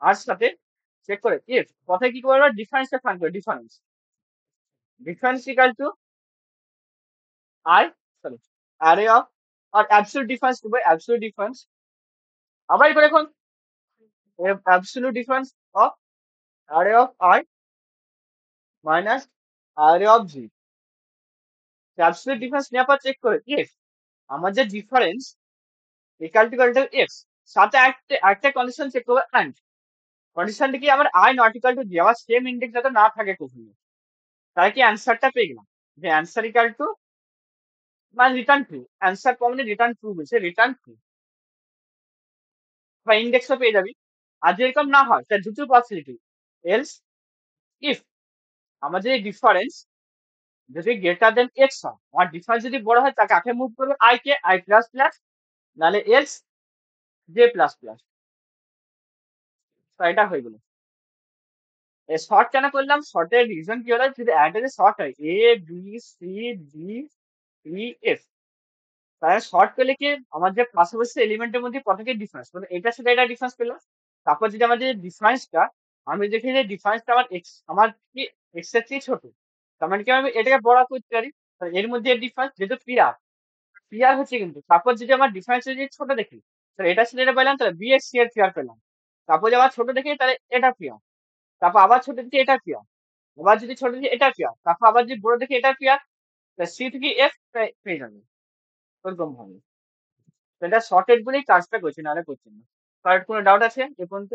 আর সাথে চেক করে ইফ কথায় কি করবো, ডিফারেন্সটা ফাইন্ড করে, difference equal to I, sorry array of, আর অ্যাবসলিউট ডিফারেন্স দেবো, অ্যাবসলিউট ডিফারেন্স আবার করে এখন absolute difference of array of I minus array of J. Absolute difference নেওয়ার পর চেক করে ইফ আমার যে ডিফারেন্স ইকুয়াল টু এক্স, সাথে একটা কন্ডিশন চেক করবো, অ্যান্ড কন্ডিশনটা কি আমার I not equal to j, আমার সেম ইন্ডেক্স যাতে না থাকে কখনো, তাহলে কি অ্যান্সারটা পেয়ে গেলাম যে অ্যান্সার ইকুয়াল টু মানে রিটার্ন ট্রু, অ্যান্সার কমনে রিটার্ন ট্রু বলছে, রিটার্ন ট্রু বা ইন্ডেক্সও পেয়ে যাবি। আর যদি এরকম না হয় তাহলে দুটো পসিবিলিটি, এলস ইফ আমার যে ডিফারেন্স যদি গ্রেটার দেন এক্স হয়, আমার ডিফারেন্স যদি বড় হয় তাকে আগে মুভ করবে I K, I plus plus, নাহলে এলস জে প্লাস প্লাস। এটা হয়ে গেল। শর্ট কেন করলাম, শর্টের রিজন কি হলো, যদি অ্যাডে শর্ট হয় A B C D E F, তাহলে শর্ট পেলে কি আমার যে পাশাপাশি এলিমেন্টের মধ্যে কতকে ডিফারেন্স, মানে এটার সাথে এটা ডিফারেন্স পেলাম। তারপর যদি আমার যে ডিফারেন্সটা, আমি দেখি যে ডিফারেন্সটা আমার এক্স, আমার কি এক্স এর চেয়ে ছোট, তার মানে কি আমি এটাকে বড় করতে পারি। তাহলে এর মধ্যে ডিফারেন্স যেহেতু পিআর হচ্ছে, কিন্তু তারপর যদি আমার ডিফারেন্স যদি ছোট দেখি, তাহলে এটার সাথে এটা পেলাম, তাহলে বি এর সি এর পিআর পেলাম। তারপর যদি আবার ছোট দেখি তাহলে এটা পিআর, তারপর আবার ছোট দেখি এটা পিআর, আবার যদি ছোট দেখি এটা পিআর, তারপর আবার যদি বড় দেখি এটা পিআর, সি থেকে এফ পেয়ে যাবে ওরকম ভাবে। তো এটা শর্টেড বলেই কাজটা করছি, নাহলে করছি না। কার কোনো ডাউট আছে এ পর্যন্ত?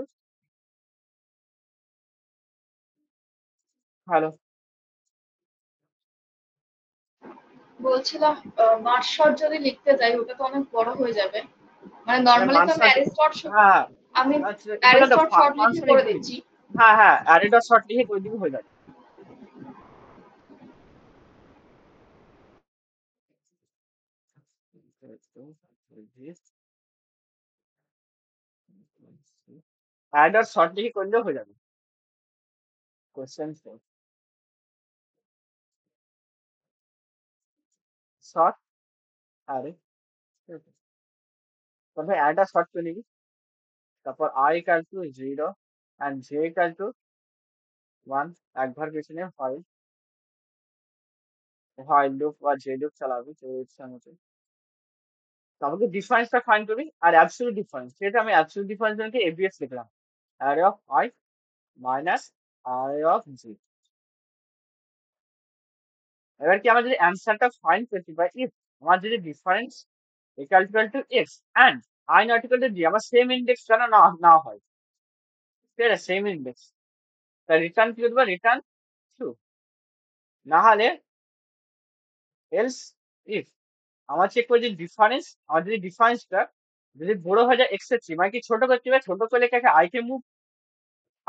ভালো। বলছিলাম মার্চ শর্ট যদি লিখতে যাই ওটা তো অনেক বড় হয়ে যাবে। মানে মানে নর্মালি তো আমি মানসার, অ্যারে শর্ট, হ্যাঁ আমি আচ্ছা অ্যারে বলে তো শর্ট শর্ট লিখে ফাংশন করে লিখে দিবি। দিচ্ছি। হ্যাঁ হ্যাঁ, আর এটা শর্ট লিখে করে দিবি, হয়ে যাবে। অ্যাড আর শর্ট লিখে করলে হয়ে যাবে। কোশ্চেন শর্ট আরে, তবে অ্যাড আর শর্ট করে নিবি, তারপর I equal to 0 and j equal to 1 একবার পেছনে while loop বা j loop চালাবি তোর ইচ্ছা মতো। তারপরে ডিফারেন্সটা ফাইন্ড করবি আর অ্যাবসলিউট ডিফারেন্স, সেটা আমি অ্যাবসলিউট ডিফারেন্স জন্য এবিএস লিখলাম, array of I minus array of j। এবার কি আমার যদি অ্যান্সারটা ফাইন্ড করতে পারি, ইফ আমার যদি difference equal to x and i not equal to j, আমার সেম ইন্ডেক্স যেন না হয়, ঠিক আছে, সেম ইন্ডেক্স, তা রিটার্ন কি করবো, রিটার্ন ট্রু। না হলে এলস ইফ আমার চেক করে যে ডিফারেন্স, আমার যদি ডিফারেন্সটা যদি বড় হয়ে যায় এক্স এর চেয়ে, মানে কি ছোট করতে হবে, ছোট করলে কি I K move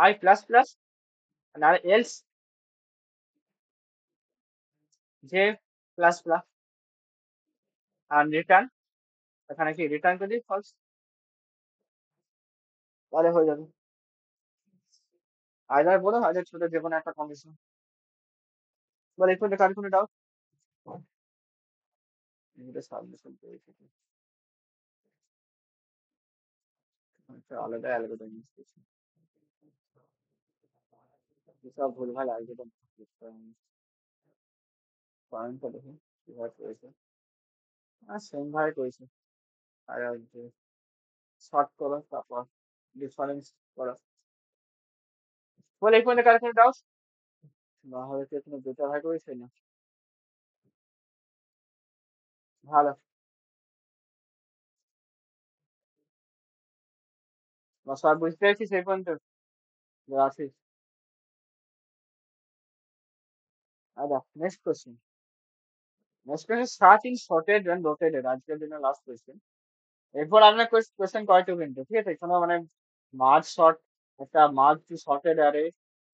I plus plus, না এলস জে প্লাস প্লাস, আর রিটার্ন এখানে কি রিটার্ন করে দিই ফলস, তাহলে হয়ে যাবে। আইদার বড় আইদার ছোট, যে কোনো একটা কন্ডিশন বলে। একটু কার কোনো ডাউট? এটা সাবমিশন করেছি, একটা আলাদা অ্যালগরিদম ইউজ করছি, সব ভুলভাল অ্যালগরিদম পয়েন্টটা দেখুন কিভাবে করেছে, আর সেম ভাবে করেছে। আর যে শর্ট করো তারপর ডিফারেন্স করো বলে। এই পর্যন্ত কার কোনো ডাউট? না হলে কি কোনো বেটার ভাই করেছে না? ভালো, বা সব বুঝতে পেরেছিস এই পর্যন্ত? রাখিস। আচ্ছা, next question. Next question, search in sorted and rotated, আজকের জন্য লাস্ট কোশ্চেন। এরপর আমরা কোশ্চেন কয়টু কিন্তু, ঠিক আছে, কোনো মানে মার্জ শর্ট, একটা মার্জ টু শর্টেড অ্যারে,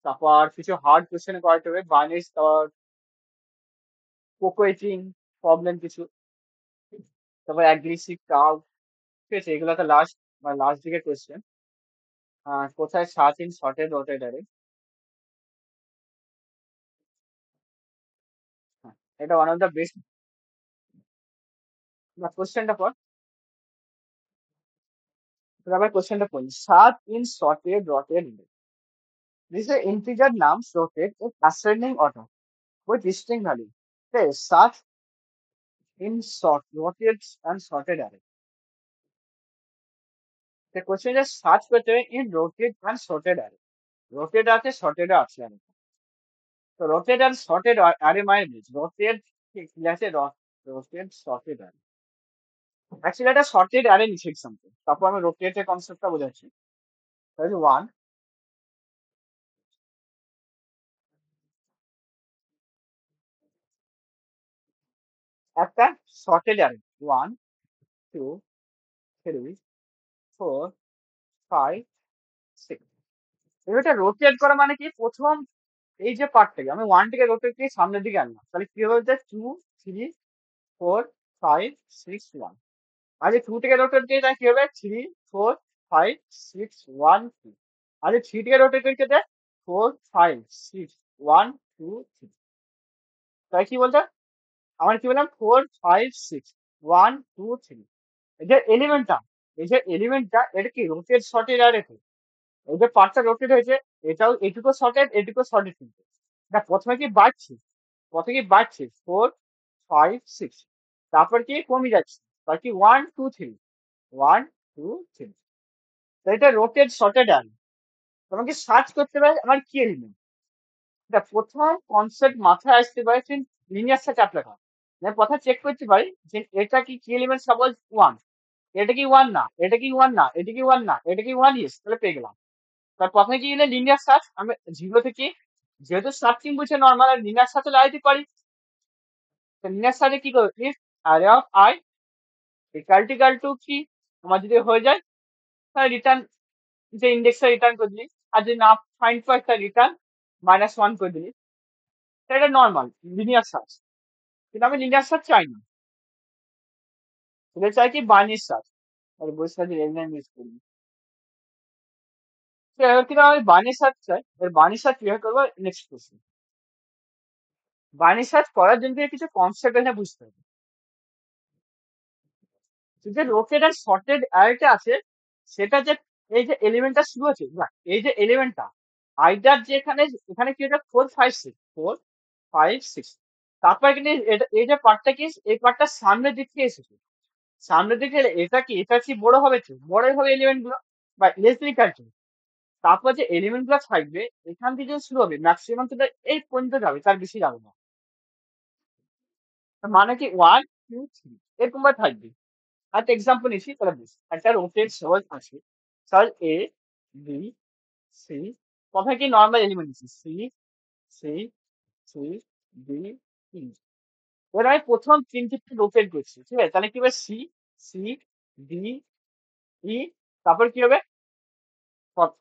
তারপর কিছু হার্ড কোশ্চেন কয়টু হবে, বাইনারি, তারপর কোকোয়েটিং প্রবলেম কিছু, তারপর অ্যাগ্রেসিভ কার্ভ, ঠিক আছে, এগুলো তো লাস্ট মানে লাস্ট দিকের কোশ্চেন। কোথায় search in sorted rotated array, এটা ওয়ান অফ দ্য বেস্ট। কোশ্চেনটা পর, আবার কোশ্চেনটা পড়ি। Search in sorted rotated array, this is an integer num sorted in ascending order with distinct value. Okay, search in rotated and sorted array. The question is search করতে হবে in rotated and sorted array. Rotated আছে, sorted আছে array. So rotated and sorted array মানে rotated কি আছে, rotated sorted array. Actually এটা sorted array নিচে example, তারপর আমি rotated এর কনসেপ্টটা বোঝাচ্ছি। তাহলে 1 একটা sorted array, 1 2 3 4 5 6। এটা রোটেট করা মানে কি, প্রথম এই যে পার্টটাকে আমি ওয়ান থেকে রোটেট দিয়ে সামনের দিকে আনলাম, তাহলে কি হবে, 2 3 4 5 6 1। আর যে 2 থেকে রোটেট দিয়ে তাই কি হবে, 3 4 5 6 1 2। আর যে 3 থেকে রোটেট করতে দেয় 4 5 6 1 2 3। তাই কি বলতে আমার কি বললাম, 4 5 6 1 2 3। এই যে এলিমেন্টটা, এটা কি রোটেট শর্টেড আর রেখে, এই যে পার্টটা রোটেট হয়েছে, এটাও এটুকু শর্টেড এটুকু শর্টেড, কিন্তু এটা প্রথমে কি বাড়ছে, 4 5 6, তারপর কি কমে যাচ্ছে, তার কি 1 2 3 1 2 3। তো এটা রোটেট শর্টেড আর তোমাকে সার্চ করতে পারে আমার কি এলিমেন্ট, এটা প্রথম কনসেপ্ট মাথায় আসতে পারে লিনিয়ার সার্চ অ্যাপ্লাই। আমি প্রথমে চেক করতে পারি যে এটা কি এলিমেন্ট, সাপোজ 1, এটা কি 1 না, এটা কি 1 না, এটা কি 1 না, এটা কি 1, ইয়েস, তাহলে পেয়ে গেলাম। তার প্রথমে কি গেলে লিনিয়ার সার্চ, আমি জিরো থেকে, যেহেতু সার্চিং বুঝে নর্মাল, আর লিনিয়ার সার্চে লাগাইতে পারি। তো লিনিয়ার সার্চে কি করবো, if array of I equal to কি আমার যদি হয়ে যায়, তাহলে রিটার্ন যে ইন্ডেক্সটা রিটার্ন করে দিলি, আর যদি না ফাইন্ড পাই তাহলে রিটার্ন -1 করে দিলি। এটা নর্মাল লিনিয়ার সার্চ, কিন্তু আমি লিনিয়ার সার্চ চাই না, এটা চাই কি বাইনারি সার্চ। আর বই সার্চ ইউজ করি, তো এবার কিন্তু আমি বাইনারি সার্চ চাই। এবার বাইনারি সার্চ কিভাবে করবো, নেক্সট কোশ্চেন। বাইনারি সার্চ করার জন্য কিছু কনসেপ্ট এখানে বুঝতে হবে। যে রোটেট আর শর্টেড অ্যারেটা আছে, সেটা যে এই যে এলিমেন্টটা শুরু হচ্ছে এই যে এলিমেন্টটা আইদার যে এখানে কি এটা 4 5 6 তারপর এখানে এই যে পার্টটা কি এই পার্টটা সামনের দিক থেকে এসেছে সামনের দিকে এলে এটা কি বড় হবে তো বড়ই হবে এলিমেন্ট গুলো বা লেস দিন কাটছে তারপর যে এলিমেন্ট গুলো থাকবে এখান থেকে যে শুরু হবে ম্যাক্সিমাম তো এই পর্যন্ত যাবে তার বেশি যাবে না তার মানে কি 1 2 3 এরকম ভাবে থাকবে একটা এক্সাম্পল নিচ্ছি তাহলে বেশ একটা রোটেট সহজ আছে স্যার এ বি সি প্রথমে কি নর্মাল এলিমেন্ট নিচ্ছি C C C D E এবার আমি প্রথম তিনটি রোটেট করছি ঠিক আছে তাহলে কি হবে সি সি ডি ই তারপর কি হবে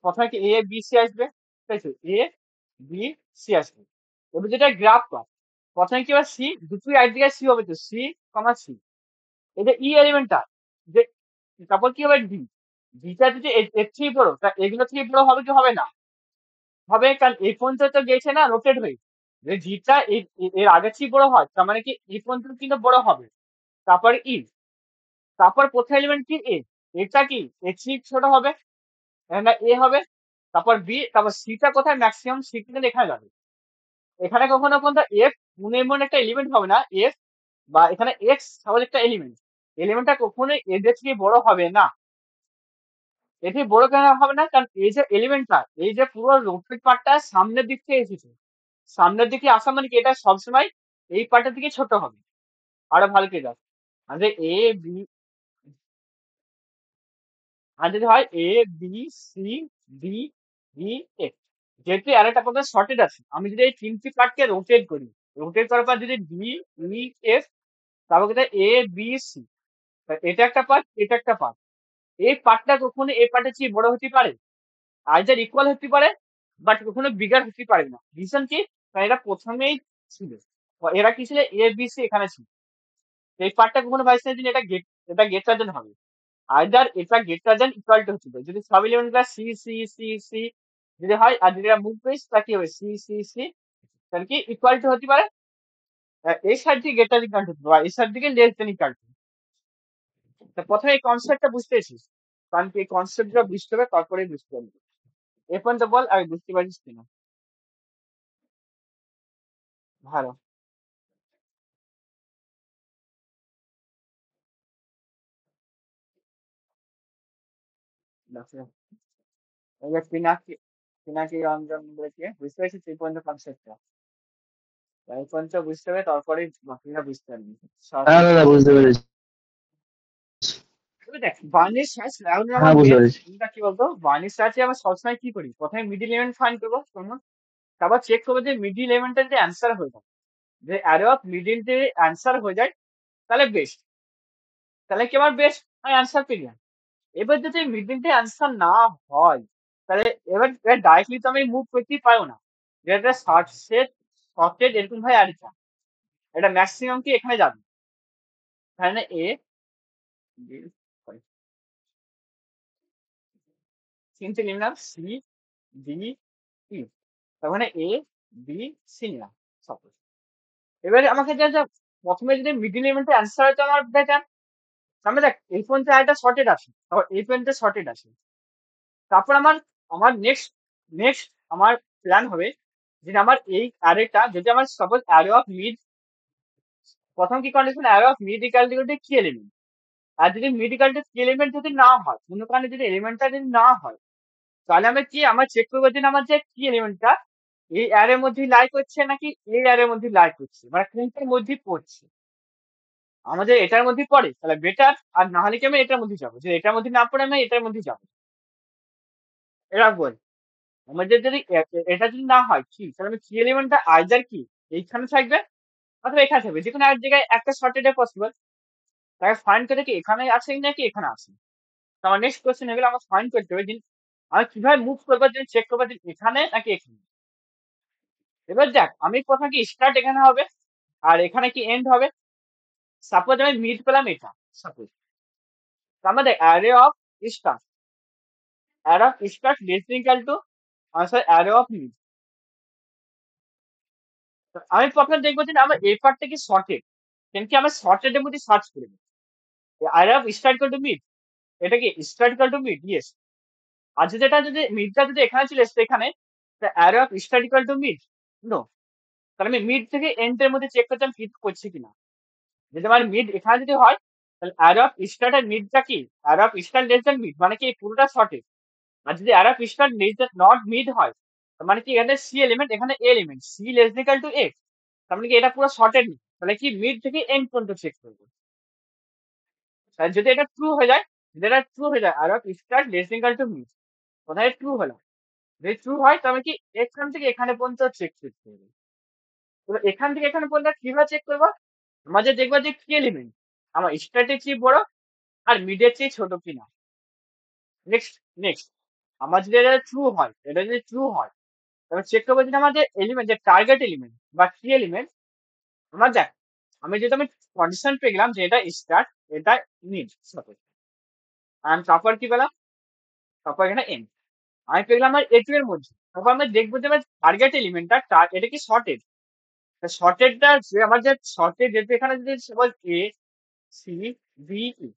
প্রথমে কি এ বি সি আসবে তাই তো এ বি সি আসবে এবার যেটা গ্রাফ কর প্রথমে কি হবে সি দুটোই একদিকে সি হবে তো সি কমা সি এটা ই এলিমেন্টটা যে তারপর কি হবে ডি ডিটা যদি এর থেকে বড় তা এগুলো থেকে বড় হবে কি হবে না হবে কারণ এই পর্যন্ত তো গেছে না রোটেট হয়ে যে জিটা এর আগের থেকে বড় হয় তার মানে কি এই পর্যন্ত কিন্তু বড় হবে তারপর ই তারপর প্রথম এলিমেন্ট কি এ এটা কি এর থেকে ছোট হবে না এ হবে তারপর বি তারপর সিটা কোথায় ম্যাক্সিমাম সি কিন্তু এখানে যাবে এখানে কখনো পর্যন্ত এফ এমন একটা এলিমেন্ট হবে না এফ বা এখানে এক্স তাহলে একটা এলিমেন্টটা কখনোই এদের থেকে বড় হবে না এটি বড় কেন হবে না কারণ এই যে এলিমেন্টটা এই যে পুরো রোটেট পার্টটা সামনের দিক থেকে এসেছে সামনের দিকে আসা মানে কি এটা সবসময় এই পার্টের দিকে ছোট হবে আরো ভালো করে দেখ আর যে এ বি আর যদি হয় A B C D E F যেহেতু আরেকটা কথা শর্টেড আছে আমি যদি এই তিনটি পার্টকে রোটেট করি রোটেট করার পর যদি ডি ই এফ তারপর কিন্তু এ বি সি এটা একটা পার্ট এটা একটা পার্ট এই পার্টটা কখনো এই পার্টের চেয়ে বড় হতে পারে আইদার ইকুয়াল হতে পারে বাট কখনো বিগার হতে পারে না রিজন কি কারণ এরা প্রথমেই ছিল এরা কি ছিল এ বি সি এখানে ছিল এই পার্টটা কখনো ভাইস দিন এটা গেটার দেন হবে আইদার এটা গেটার দেন ইকুয়াল টু হতে পারে যদি সব এলিমেন্ট গুলা সি সি সি সি যদি হয় আর যদি মুভ পেস তা কি হবে সি সি সি তাহলে কি ইকুয়াল টু হতে পারে এই সাইড থেকে গেটার ইকুয়াল টু বা এই সাইড থেকে লেস দেন ইকুয়াল টু তা প্রথমে এই কনসেপ্টটা বুঝতে পেরেছিস কারণ কি এই কনসেপ্টটা বুঝতে হবে তারপরে বুঝতে পারবি এ পর্যন্ত বল আমি বুঝতে পারছিস কিনা ভালো দেখো এবার পিনাকি রঞ্জন বলেছে বুঝতে পেরেছিস এই পর্যন্ত কনসেপ্টটা এই পর্যন্ত বুঝতে হবে তারপরে বাকিটা বুঝতে পারবি হ্যাঁ দাদা বুঝতে পেরেছি। তবে দেখ বার্নিশ সার্চ এখন হ্যাঁ আমার বুঝতে মেন পেরেছি। কি বলতো বার্নিশ সার্চে আমরা সবসময় কি করি প্রথমে মিডিল এলিমেন্ট ফাইন্ড করবো তোমার তারপর চেক করবো যে মিডিল এলিমেন্টের যে অ্যান্সার হয়ে যায় যে অ্যারে অফ মিডিল যে অ্যান্সার হয়ে যায় তাহলে বেস্ট তাহলে কি আমার বেস্ট আমি অ্যান্সার পেয়ে যাই এবার যদি মিডিলটা অ্যান্সার না হয় তাহলে এবার ডাইরেক্টলি তো আমি মুভ করতেই পারবো না যেটা সার্চ সেট সর্টেড এরকম ভাবে আর এটা ম্যাক্সিমাম কি এখানে যাবে তাহলে এ তিনটে নিলাম সি ডি ই তার মানে এ বি সি নিলাম সাপোজ এবারে আমাকে যা প্রথমে যদি মিডিল এলিমেন্টের অ্যান্সার হয়তো আমার বেটার তাহলে দেখ এই পর্যন্ত একটা শর্টেড আছে তারপর এই পর্যন্ত শর্টেড আছে তারপর আমার আমার নেক্সট আমার প্ল্যান হবে যে আমার এই অ্যারেটা যদি আমার সাপোজ অ্যারে অফ মিড প্রথম কি condition array of mid equal two কি এলিমেন্ট আর যদি মিড ইকাল টু কি এলিমেন্ট যদি না হয় কোনো কারণে যদি এলিমেন্টটা যদি না হয় তাহলে আমি কি আমার চেক করবো যে আমার যে কি এলিমেন্টটা এই অ্যারের মধ্যে লাই করছে নাকি এই অ্যারের মধ্যে লাই করছে মানে কোনটার মধ্যে পড়ছে আমাদের এটার মধ্যে পড়ে তাহলে বেটার আর না হলে কি আমি এটার মধ্যে যাবো যে এটার মধ্যে না পড়ে আমি এটার মধ্যে যাবো এরা বল আমাদের যদি এটা যদি না হয় কি তাহলে আমি কি এলিমেন্টটা আইদার কি এইখানে থাকবে অথবা এখানে থাকবে যে কোনো এক জায়গায় একটা শর্টেড পসিবল তাকে ফাইন্ড করে কি এখানে আছে নাকি এখানে আছে তো আমার নেক্সট কোয়েশ্চেন হয়ে গেল আমার ফাইন্ড করতে হবে যে আমি কিভাবে মুভ করবো যে চেক করবো যে এখানে নাকি এখানে এবার দেখ আমি প্রথমে কি স্টার্ট এখানে হবে আর এখানে কি এন্ড হবে সাপোজ আমি মিড পেলাম এটা সাপোজ আমাদের array of start less equal two answer array of mid আমি প্রথমে দেখবো যে আমার এই পার্টটা কি শর্টেড কেন কি আমার শর্টেড এর মধ্যে সার্চ করবো array of start equal to mid এটা কি start equal to mid yes আর যদি মিডটা যদি এখানে চলে এসছে এখানে, array of start equal to mid, no, তাহলে আমি মিড থেকে এন্ড এর মধ্যে চেক করতাম ফিট করছি কিনা। যদি আমার মিড এখানে যদি হয়, তাহলে অ্যারো অফ স্টার এর মিডটা কি, array of start less than mid, মানে কি পুরোটা শর্টেড। আর যদি array of start less than not mid হয়, তার মানে কি এখানে সি এলিমেন্ট, এখানে A element, C less than equal to A, তার মানে কি এটা পুরো শর্টেড না, তাহলে কি মিড থেকে এন্ড পর্যন্ত চেক করবো। তাহলে যদি এটা ট্রু হয়ে যায়, arrow of start less than equal to mid, কোথায় ট্রু হলো, যদি ট্রু হয় তবে কি এখান থেকে এখানে পর্যন্ত চেক করবো। এবার এখান থেকে এখানে পর্যন্ত কিভাবে চেক করবো, আমাদের দেখবো যে কি এলিমেন্ট আমার স্টার্টের চেয়ে বড় আর মিডের চেয়ে ছোট কিনা। নেক্সট আমার যদি এটা ট্রু হয়, তবে চেক করবো যদি আমাদের এলিমেন্ট, যে টার্গেট এলিমেন্ট বা কি এলিমেন্ট, আমার দেখ আমি যেহেতু আমি কন্ডিশন পেয়ে গেলাম যে এটা স্টার্ট, এটা মিড, সাপোজ, আর তারপর কি পেলাম, তারপর এখানে এন্ড, আমি পেয়ে গেলাম আমার এটু এর মধ্যে। তারপর আমরা দেখবো যে আমার টার্গেট এলিমেন্টটা এটা কি শর্টেড, শর্টেডটা যে আমার যে শর্টেড, যেহেতু এখানে যদি suppose A C B E,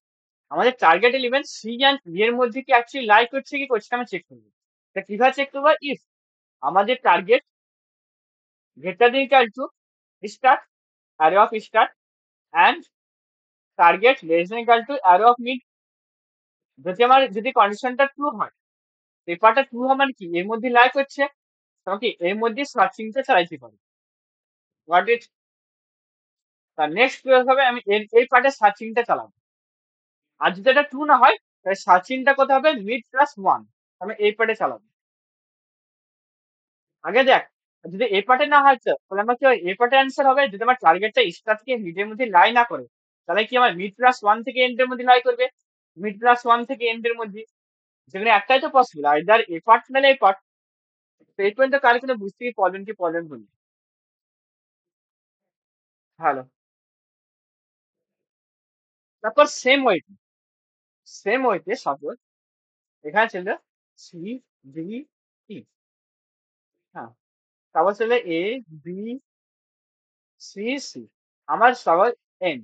আমাদের target element C and E এর মধ্যে কি অ্যাকচুয়ালি লাই করছে কি করছে না, আমি চেক করবো। তা কিভাবে চেক করবো, ইফ আমাদের target greater than equal two star, array of star, and target less than equal to array of mid, যদি কন্ডিশনটা ট্রু হয়, পেপারটা ট্রু হয় মানে কি এর মধ্যে লাই করছে, তোমাকে এর মধ্যে সার্চিংটা চালাইতে পারে। হোয়াট ইট, তার নেক্সট প্রয়োগ হবে আমি এই পার্টে সার্চিংটা চালাবো। আর যদি এটা ট্রু না হয়, তাহলে সার্চিংটা কত হবে, মিড প্লাস ওয়ান, আমি এই পার্টে চালাবো। আগে দেখ, যদি এই পার্টে না হয় তো তাহলে আমার কি এই পার্টে অ্যান্সার হবে, যদি আমার টার্গেটটা স্টার থেকে মিডের মধ্যে লাই না করে, তাহলে কি আমার মিড প্লাস ওয়ান থেকে এন্ডের মধ্যে লাই করবে, মিড প্লাস ওয়ান থেকে এন্ডের মধ্যে, যেখানে একটাই তো পসিবল, আইদার এ পার্ট নাহলে এই পার্ট। তো এই পর্যন্ত কার কোনো বুঝতে কি প্রবলেম হলো। ভালো, তারপর সেম ওয়েতে সাপোজ এখানে ছিল সি ডি ই, হ্যাঁ, তারপর ছিল এ বি সি সি, আমার সবার N,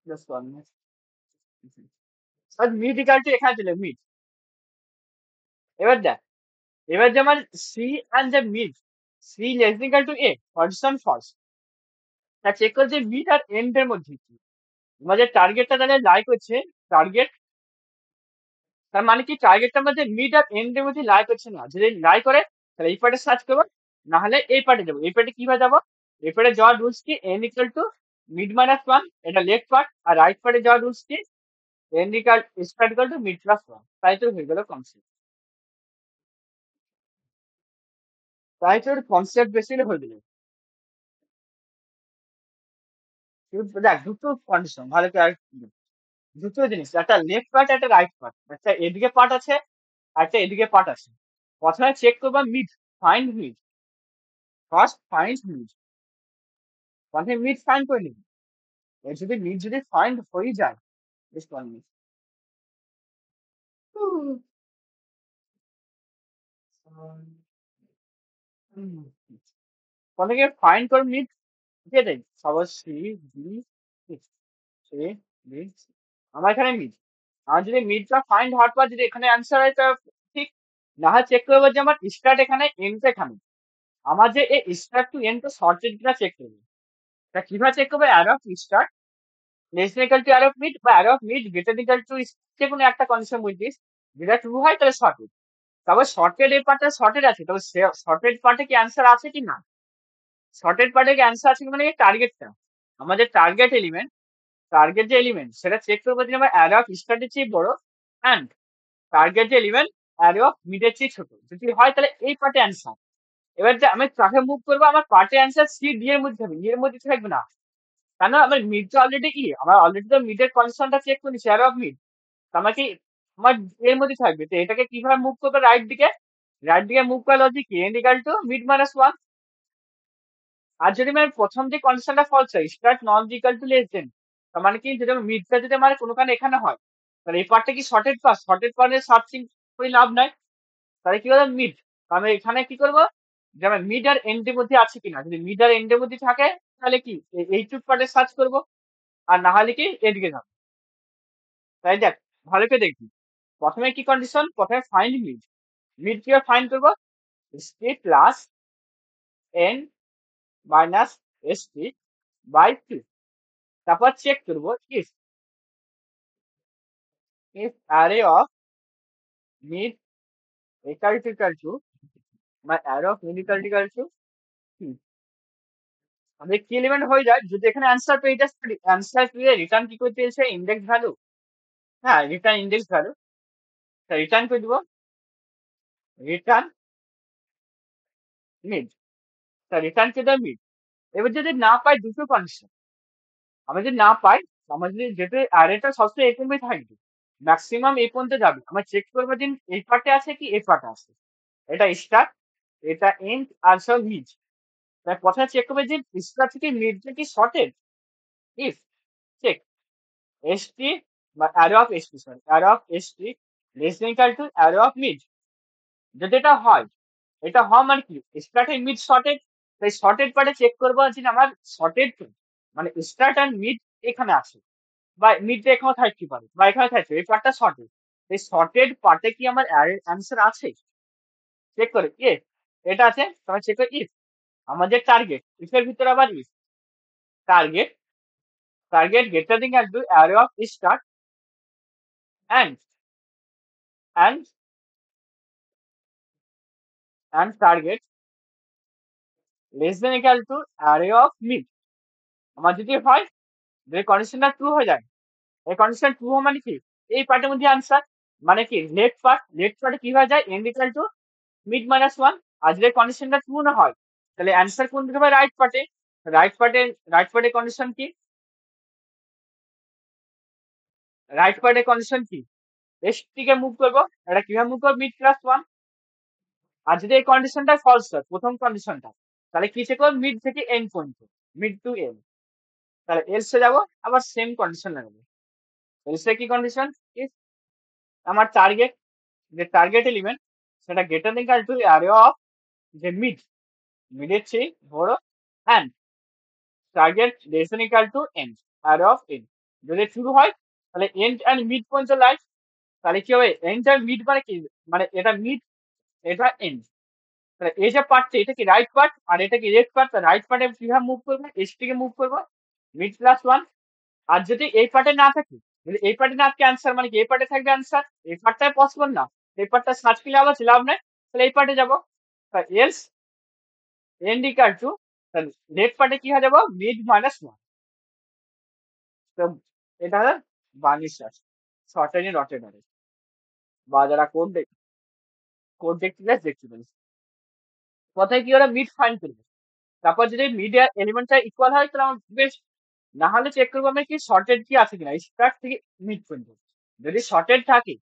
just one minute, mid equal to এখানে ছিল মিড। এবার দেখ, এবার যে আমার C and the mid, C less than equal to A, condition false, তা চেক করছে মিড আর এন্ড এর মধ্যে কি আমাদের টার্গেটটা তাহলে লাই করছে, টার্গেট, তার মানে কি টার্গেটটা আমাদের মিড আর এন্ড এর মধ্যে লাই করছে না, যদি লাই করে তাহলে এই পার্টে সার্চ করবো, না হলে এই পার্টে যাবো। এই পার্টে কিভাবে যাবো, এই পার্টে যাওয়ার রুলস কি, end equal to mid minus one, এটা লেফট পার্ট, আর রাইট পার্টে যাওয়ার রুলস কি, end equal star equal to mid plus one, তাই তো হয়ে গেল কনসেপ্ট, তাই তো কনসেপ্ট বেশি হয়ে গেল। দেখ দুটো কন্ডিশন ভালো করে, দুটো জিনিস, একটা লেফট পার্ট একটা রাইট পার্ট, একটা এদিকে পার্ট আছে আর একটা এদিকে পার্ট আছে। প্রথমে চেক করবা mid, find mid, first find mid, প্রথমে মিড ফাইন্ড করে নিবি। যদি মিড যদি ফাইন্ড হয়ে যায়, জাস্ট ওয়ান মিনিট, প্রথমে ফাইন্ড করে মিড দিয়ে দেয়, সবার সি বি সি বি, আমার এখানে মিড, আমার যদি মিডটা ফাইন্ড হওয়ার পর যদি এখানে অ্যান্সার হয় তা ঠিক, না হয় চেক করবো যে আমার স্টার্ট এখানে এন্ড এখানে, আমার যে এই স্টার্ট টু এন্ড তো শর্টেড কিনা চেক করবো। তা কিভাবে চেক করবো, array of start less than equal to array of mid, বা array of mid greater than equal to, যে কোনো একটা কন্ডিশন বুঝছিস, যেটা ট্রু হয় তাহলে শর্টেড, তবে শর্টেড এই পার্টটা শর্টেড আছে, তবে শর্টেড পার্টে কি অ্যান্সার আছে কি না, শর্টেড পার্টে কি অ্যান্সার আছে কি, মানে টার্গেটটা আমাদের টার্গেট যে এলিমেন্ট সেটা চেক করবো যে আমার অ্যারে অফ স্টার্টের চেয়ে বড় অ্যান্ড টার্গেট যে এলিমেন্ট অ্যারে অফ মিডের চেয়ে ছোট, যদি হয় তাহলে এই পার্টে অ্যান্সার। এবার যে আমি কাকে মুভ করবো, আমার পার্টে অ্যান্সার সি ডি এর মধ্যে থাকবে, ই এর মধ্যে থাকবে না, কেন আমার মিডটা অলরেডি কি, আমার অলরেডি তো মিডের কন্ডিশনটা চেক করেছি অ্যারে অফ মিড, আমাকে আমার এর মধ্যে থাকবে। তো এটাকে কিভাবে মুভ করবে, রাইট দিকে মুভ করা লজিক কি, end equal to mid minus one. আর যদি আমি প্রথম যে কন্ডিশনটা ফলস হয়, start non equal to less than, তার মানে কি যদি মিডটা যদি আমার কোনো কারণে এখানে হয়, তাহলে এই পার্টটা কি শর্টেড পার্টে সার্চিং করে লাভ নাই, তাহলে কি হবে মিড, আমি এখানে কি করবো, যে আমার মিড আর এন্ডের মধ্যে আছে কিনা, যদি মিড আর এন্ডের মধ্যে থাকে তাহলে কি এইটুক পার্টে সার্চ করবো, আর না হলে কি এদিকে যাবো। তাই দেখ ভালো করে দেখবি। প্রথমে কি কন্ডিশন, প্রথমে ফাইন্ড মিড। মিড কিভাবে ফাইন্ড করবো, st plus n minus st by 2। তারপর চেক করবো if array of mid equal to my array of mid equal to আমাদের কি এলিমেন্ট হয়ে যায়, যদি এখানে অ্যান্সার পেয়ে যাস, অ্যান্সার পেয়ে রিটার্ন কি করতে এসে ইন্ডেক্স ভ্যালু, হ্যাঁ রিটার্ন ইন্ডেক্স ভ্যালু, রিটার্ন করে দিব রিটার্ন মিড, রিটার্ন করে দেবো মিড। এবার যদি না পাই, দুটো কন্ডিশন, আমরা যদি না পাই, আমার যদি যেহেতু অ্যারেটা সবসময় এই পর্যন্তই থাকবে, ম্যাক্সিমাম এই পর্যন্ত যাবে, আমরা চেক করবো যে এই পার্টে আছে কি এই পার্টে আছে, এটা স্টার্ট, এটা এন্ড আর সব মিড। তাই প্রথমে চেক করবে যে স্টার্ট থেকে মিডটা কি শর্টেড, ইফ চেক st বা array of st, sorry array of st less than equal to array of mid। যদি এটা হয়, এটা হয় মানে কি স্টার্ট এন্ড মিড শর্টেড, তাই শর্টেড পার্টে চেক করবো যে আমার শর্টেড মানে স্টার্ট এন্ড মিড এখানে আছে, বা মিড এখানেও থাকতে পারে, বা এখানে থাকছে, এই পার্টটা শর্টেড, এই শর্টেড পার্টে কি আমার অ্যান্সার আছে, চেক করে ইয়ে এটা আছে, তাহলে চেক করে ইফ আমাদের টার্গেট, ইফের ভিতরে আবার ইফ টার্গেট, টার্গেট গেটার দিন আসবে array of start and and and target less than equal to array of mid। আমার যদি হয়, যদি কন্ডিশনটা ট্রু হয়ে যায়, এই কন্ডিশন ট্রু মানে কি এই পার্টের মধ্যে আনসার, মানে কি লেফট পার্টে কি হয়ে যায় end equal to mid minus one. আর যদি কন্ডিশনটা ট্রু না হয়, তাহলে অ্যান্সার কোন দিকে হবে, রাইট পার্টে। রাইট পার্টে কন্ডিশন কি, রাইট পার্টে কন্ডিশন কি এস টিকে মুভ করবো, এটা কিভাবে মুভ করবো, মিড প্লাস ওয়ান। আর যদি এই কন্ডিশনটা ফলস হয়, প্রথম কন্ডিশনটা, তাহলে কি চেক করবো, মিড থেকে এন্ড পর্যন্ত, মিড টু এন্ড। তাহলে এলসে যাবো, আবার সেম কন্ডিশন লাগাবো। এলসে কি কন্ডিশন, ইফ আমার টার্গেট, যে টার্গেট এলিমেন্ট সেটা greater than equal to array of যে মিড, মিডের চেয়ে বড়, and target less than equal to end, array of end. যদি শুরু হয়, তাহলে এন্ড অ্যান্ড মিড পর্যন্ত লাইট, তাহলে কি হবে এন্ড অ্যান্ড মিড মানে কি, মানে এটা মিড এটা এন্ড। তাহলে এই যে পার্টটা, এটা কি রাইট পার্ট আর এটা কি লেফট পার্ট, রাইট পার্টে কিভাবে মুভ করবো, এস টিকে মুভ করবো মিড প্লাস ওয়ান। আর যদি এই পার্টে না থাকে, যদি এই পার্টে না থাকে অ্যান্সার মানে কি এই পার্টে থাকবে অ্যান্সার, এই পার্টটাই পসিবল না, এই পার্টটা সার্চ করলে আবার লাভ নেই, তাহলে এই পার্টে যাবো। এলস এন্ড ইকুয়াল টু, তাহলে লেফট পার্টে কি হয়ে যাবো, মিড মাইনাস ওয়ান। তো এটা হলো বার্নিশ শর্টেড এন্ড রটেড অ্যারে, বা যারা কোড দেখতে চাস দেখতে পারিস। কোথায় কি ওরা মিড ফাইন্ড করবে, তারপর যদি মিডিয়া এলিমেন্টটা ইকুয়াল হয় তাহলে আমার বেশ, না হলে চেক করবো আমি কি শর্টেড কি আছে কিনা স্টার্ট থেকে মিড পর্যন্ত। যদি শর্টেড থাকে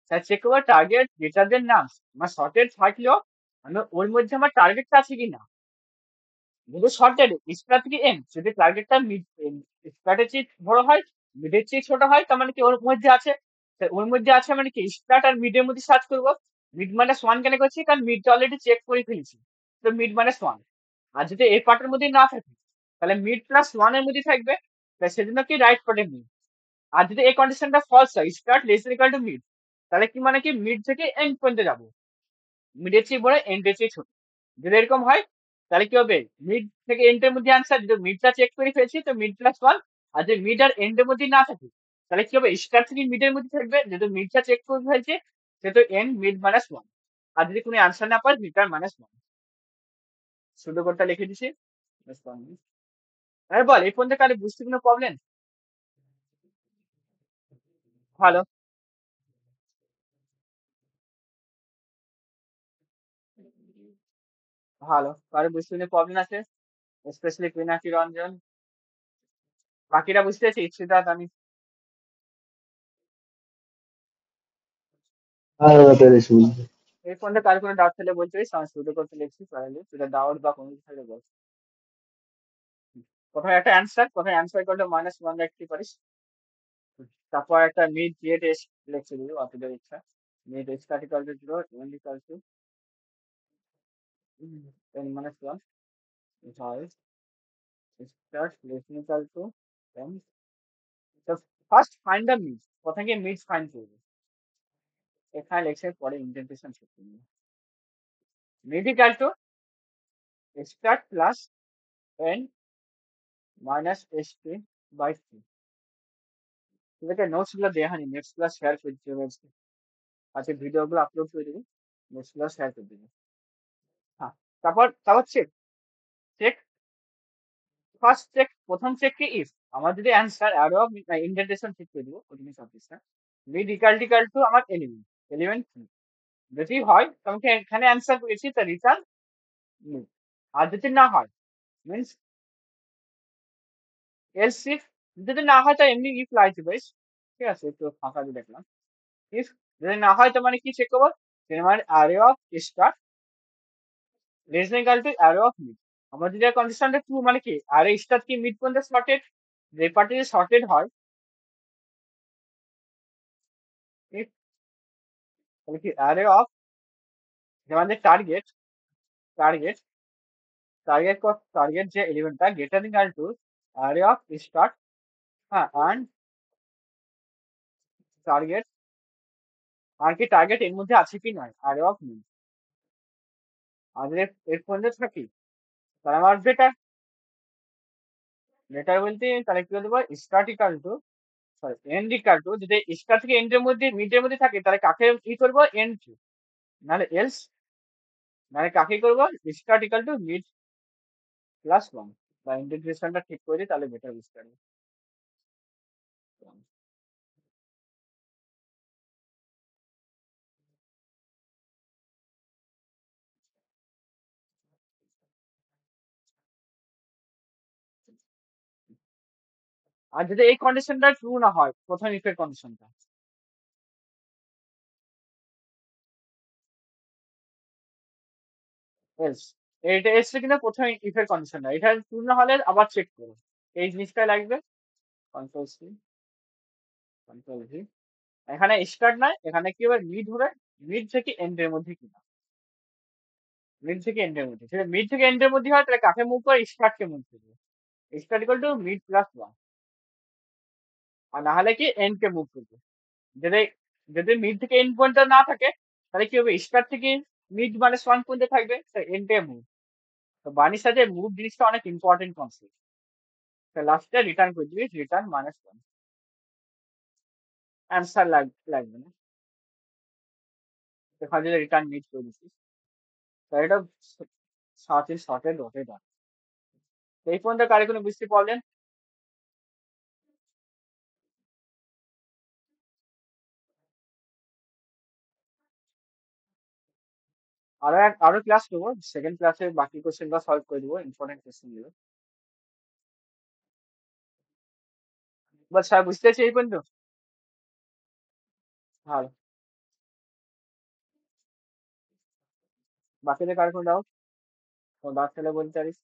তাহলে চেক করবো টার্গেট গ্রেটার দেন নাম, আমার শর্টেড থাকলেও আমি ওর মধ্যে আমার টার্গেটটা আছে কিনা। যদি শর্টেড স্টার্ট থেকে এন্ড, যদি টার্গেটটা মিড স্টার্টের চেয়ে বড় হয়, মিডের চেয়ে ছোট হয়, তার মানে কি ওর মধ্যে আছে, তা ওর মধ্যে আছে মানে কি স্টার্ট আর মিডের মধ্যে সার্চ করবো। মিড মাইনাস ওয়ান কেন করছি, কারণ মিডটা অলরেডি চেক করে ফেলেছি, তো মিড মাইনাস ওয়ান। আর যদি এই পার্টের মধ্যে না থাকে, তাহলে মিড প্লাস ওয়ান এর মধ্যে থাকবে, তাই সেজন্য কি রাইট পার্টে মিড। আর যদি এই কন্ডিশনটা ফলস হয়, start less than equal to mid, তাহলে কি মানে কি মিড থেকে এন্ড পর্যন্ত যাবো, মিডের চেয়ে বড় এন্ডের চেয়ে ছোট। যদি এরকম হয়, তাহলে কি হবে, মিড থেকে এন্ডের মধ্যে আনসার, যদি মিডটা চেক করে ফেলছি তো মিড প্লাস ওয়ান। আর যদি মিড আর এন্ডের মধ্যে না থাকে, তাহলে কি হবে, স্টার্ট থেকে মিডের মধ্যে থাকবে, যেহেতু মিডটা চেক করে ফেলছে সেহেতু এন্ড মিড মাইনাস ওয়ান। আর যদি কোনো আনসার না পাই, মিড মাইনাস ওয়ান। শুধু কোডটা লিখে দিছি। আরে বল, এই পর্যন্ত কারে বুঝতে কোনো প্রবলেম? ভালো, ভালো, কারো বুঝতে কোনো প্রবলেম আছে, স্পেশালি পিনাকি রঞ্জন, বাকিরা বুঝতে পেরেছি, সিদ্ধার্থ আমি। হ্যাঁ দাদা পেরেছি বুঝতে। এই পর্যন্ত কারো কোনো ডাউট থাকলে বলতে পারিস, আমি শুরু করতে লিখছি পারলে সেটা ডাউট বা কোনো কিছু থাকলে বল। কোথায় একটা অ্যান্সার, কোথায় অ্যান্সার করলে মাইনাস ওয়ান রাখতে পারিস, তারপর একটা মিড গেট এস লিখছে দিবি অতদের ইচ্ছা। মিড এস কার্টিকাল to zero end equal to N minus one, হয় start less equal to n. So first find the mean. প্রথমে গিয়ে মিড ফাইন্ড করবো। এখানে লেখছে পরে ইন্ডেন্টেশন চেক করবো। Mid equal to start plus N minus SP by C. ঠিক আছে, নোটস গুলো দেওয়া হয়নি, নেক্সট ক্লাস শেয়ার করে দিতে বলছে। আজকে ভিডিও গুলো আপলোড করে দেবো, নেক্সট ক্লাস শেয়ার করে দেবো। হ্যাঁ, তারপর তারপর চেক চেক ফার্স্ট চেক, প্রথম চেক কি ইফ আমার যদি answer array of indentation check করে দিব প্রথমে সাবজেক্টটা, মিড ইকাল টু আমার এলিমেন্ট এলিমেন্ট যদি হয় তো আমি এখানে অ্যান্সার পেয়েছি, তা রিটার্ন মিড। আর যদি না হয় মিনস এলস ইফ, যদি না হয় তো এমনি ইফ লাইক বেশ। ঠিক আছে, একটু ফাঁকা দিয়ে দেখলাম। ইফ যদি না হয় তো মানে কি চেক করবো, মানে array of start less than equal to array of mid. আমার যদি কন্ডিশনটা ট্রু মানে কি অ্যারে স্টার কি মিড পর্যন্ত শর্টেড, যে পার্টি শর্টেড হয় if তাহলে কি অ্যারে অফ আমাদের টার্গেট টার্গেট টার্গেট টার্গেট যে এলিমেন্টটা greater equal to array of start, হ্যাঁ, অ্যান্ড টার্গেট, আর কি টার্গেট এর মধ্যে আছে কি নয় অ্যারে অফ মিড। আর যদি এর পর্যন্ত থাকি তাহলে আমার বেটার বেটার বলতে তাহলে কি দেবো start equal to sorry end equal to, যদি স্টার থেকে এন্ডের মধ্যে মিডের মধ্যে থাকে তাহলে কাকে কি করবো এন্ড, নাহলে এলস, নাহলে কাকে করবো start equal to mid plus one, বা ইন্টিগ্রেশনটা ঠিক করে দিই তাহলে বেটার বুঝতে পারবো। আর যদি এই কন্ডিশনটা ট্রু না হয়, প্রথম ইফের কন্ডিশনটা, এলস, এটা এসছে কিনা প্রথম ইফের কন্ডিশনটা, এটা ট্রু না হলে আবার চেক করো। এই জিনিসটা লাগবে, কন্ট্রোল সি কন্ট্রোল ভি। এখানে স্টার্ট নয়, এখানে কি হবে মিড হবে, মিড থেকে এন্ডের মধ্যে কিনা, মিড থেকে এন্ডের মধ্যে, সেটা মিড থেকে এন্ডের মধ্যে হয় তাহলে কাকে মুভ করে স্টার্টকে মুভ করবে, start equal to mid plus one. আর না হলে কি এন্ড কে মুভ করবে। যদি যদি মিড থেকে এন্ড পয়েন্ট না থাকে তাহলে কি হবে স্টার্ট থেকে মিড মানে ওয়ান পর্যন্ত থাকবে, এন্ড এ মুভ। তো বানির সাথে মুভ জিনিসটা অনেক ইম্পর্টেন্ট কনসেপ্ট। লাস্টে রিটার্ন করে দিবি রিটার্ন মাইনাস ওয়ান, অ্যান্সার লাগবে না। এখানে যদি রিটার্ন মিট করে দিচ্ছিস তাহলে এটা সাথে শর্টে ডটে ডান। এই পর্যন্ত কারে কোনো বুঝতে পারলেন? আরো ক্লাস নেবো, সেকেন্ড ক্লাসে বাকি কোশ্চেন গুলো সলভ করে দেবো, ইম্পর্টেন্ট কোশ্চেন গুলো। বাস স্যার বুঝতে পেরেছি এই পর্যন্ত? ভালো, বাকিদের কার কোনো ডাউট, ডাউট থাকলে বলতে পারিস।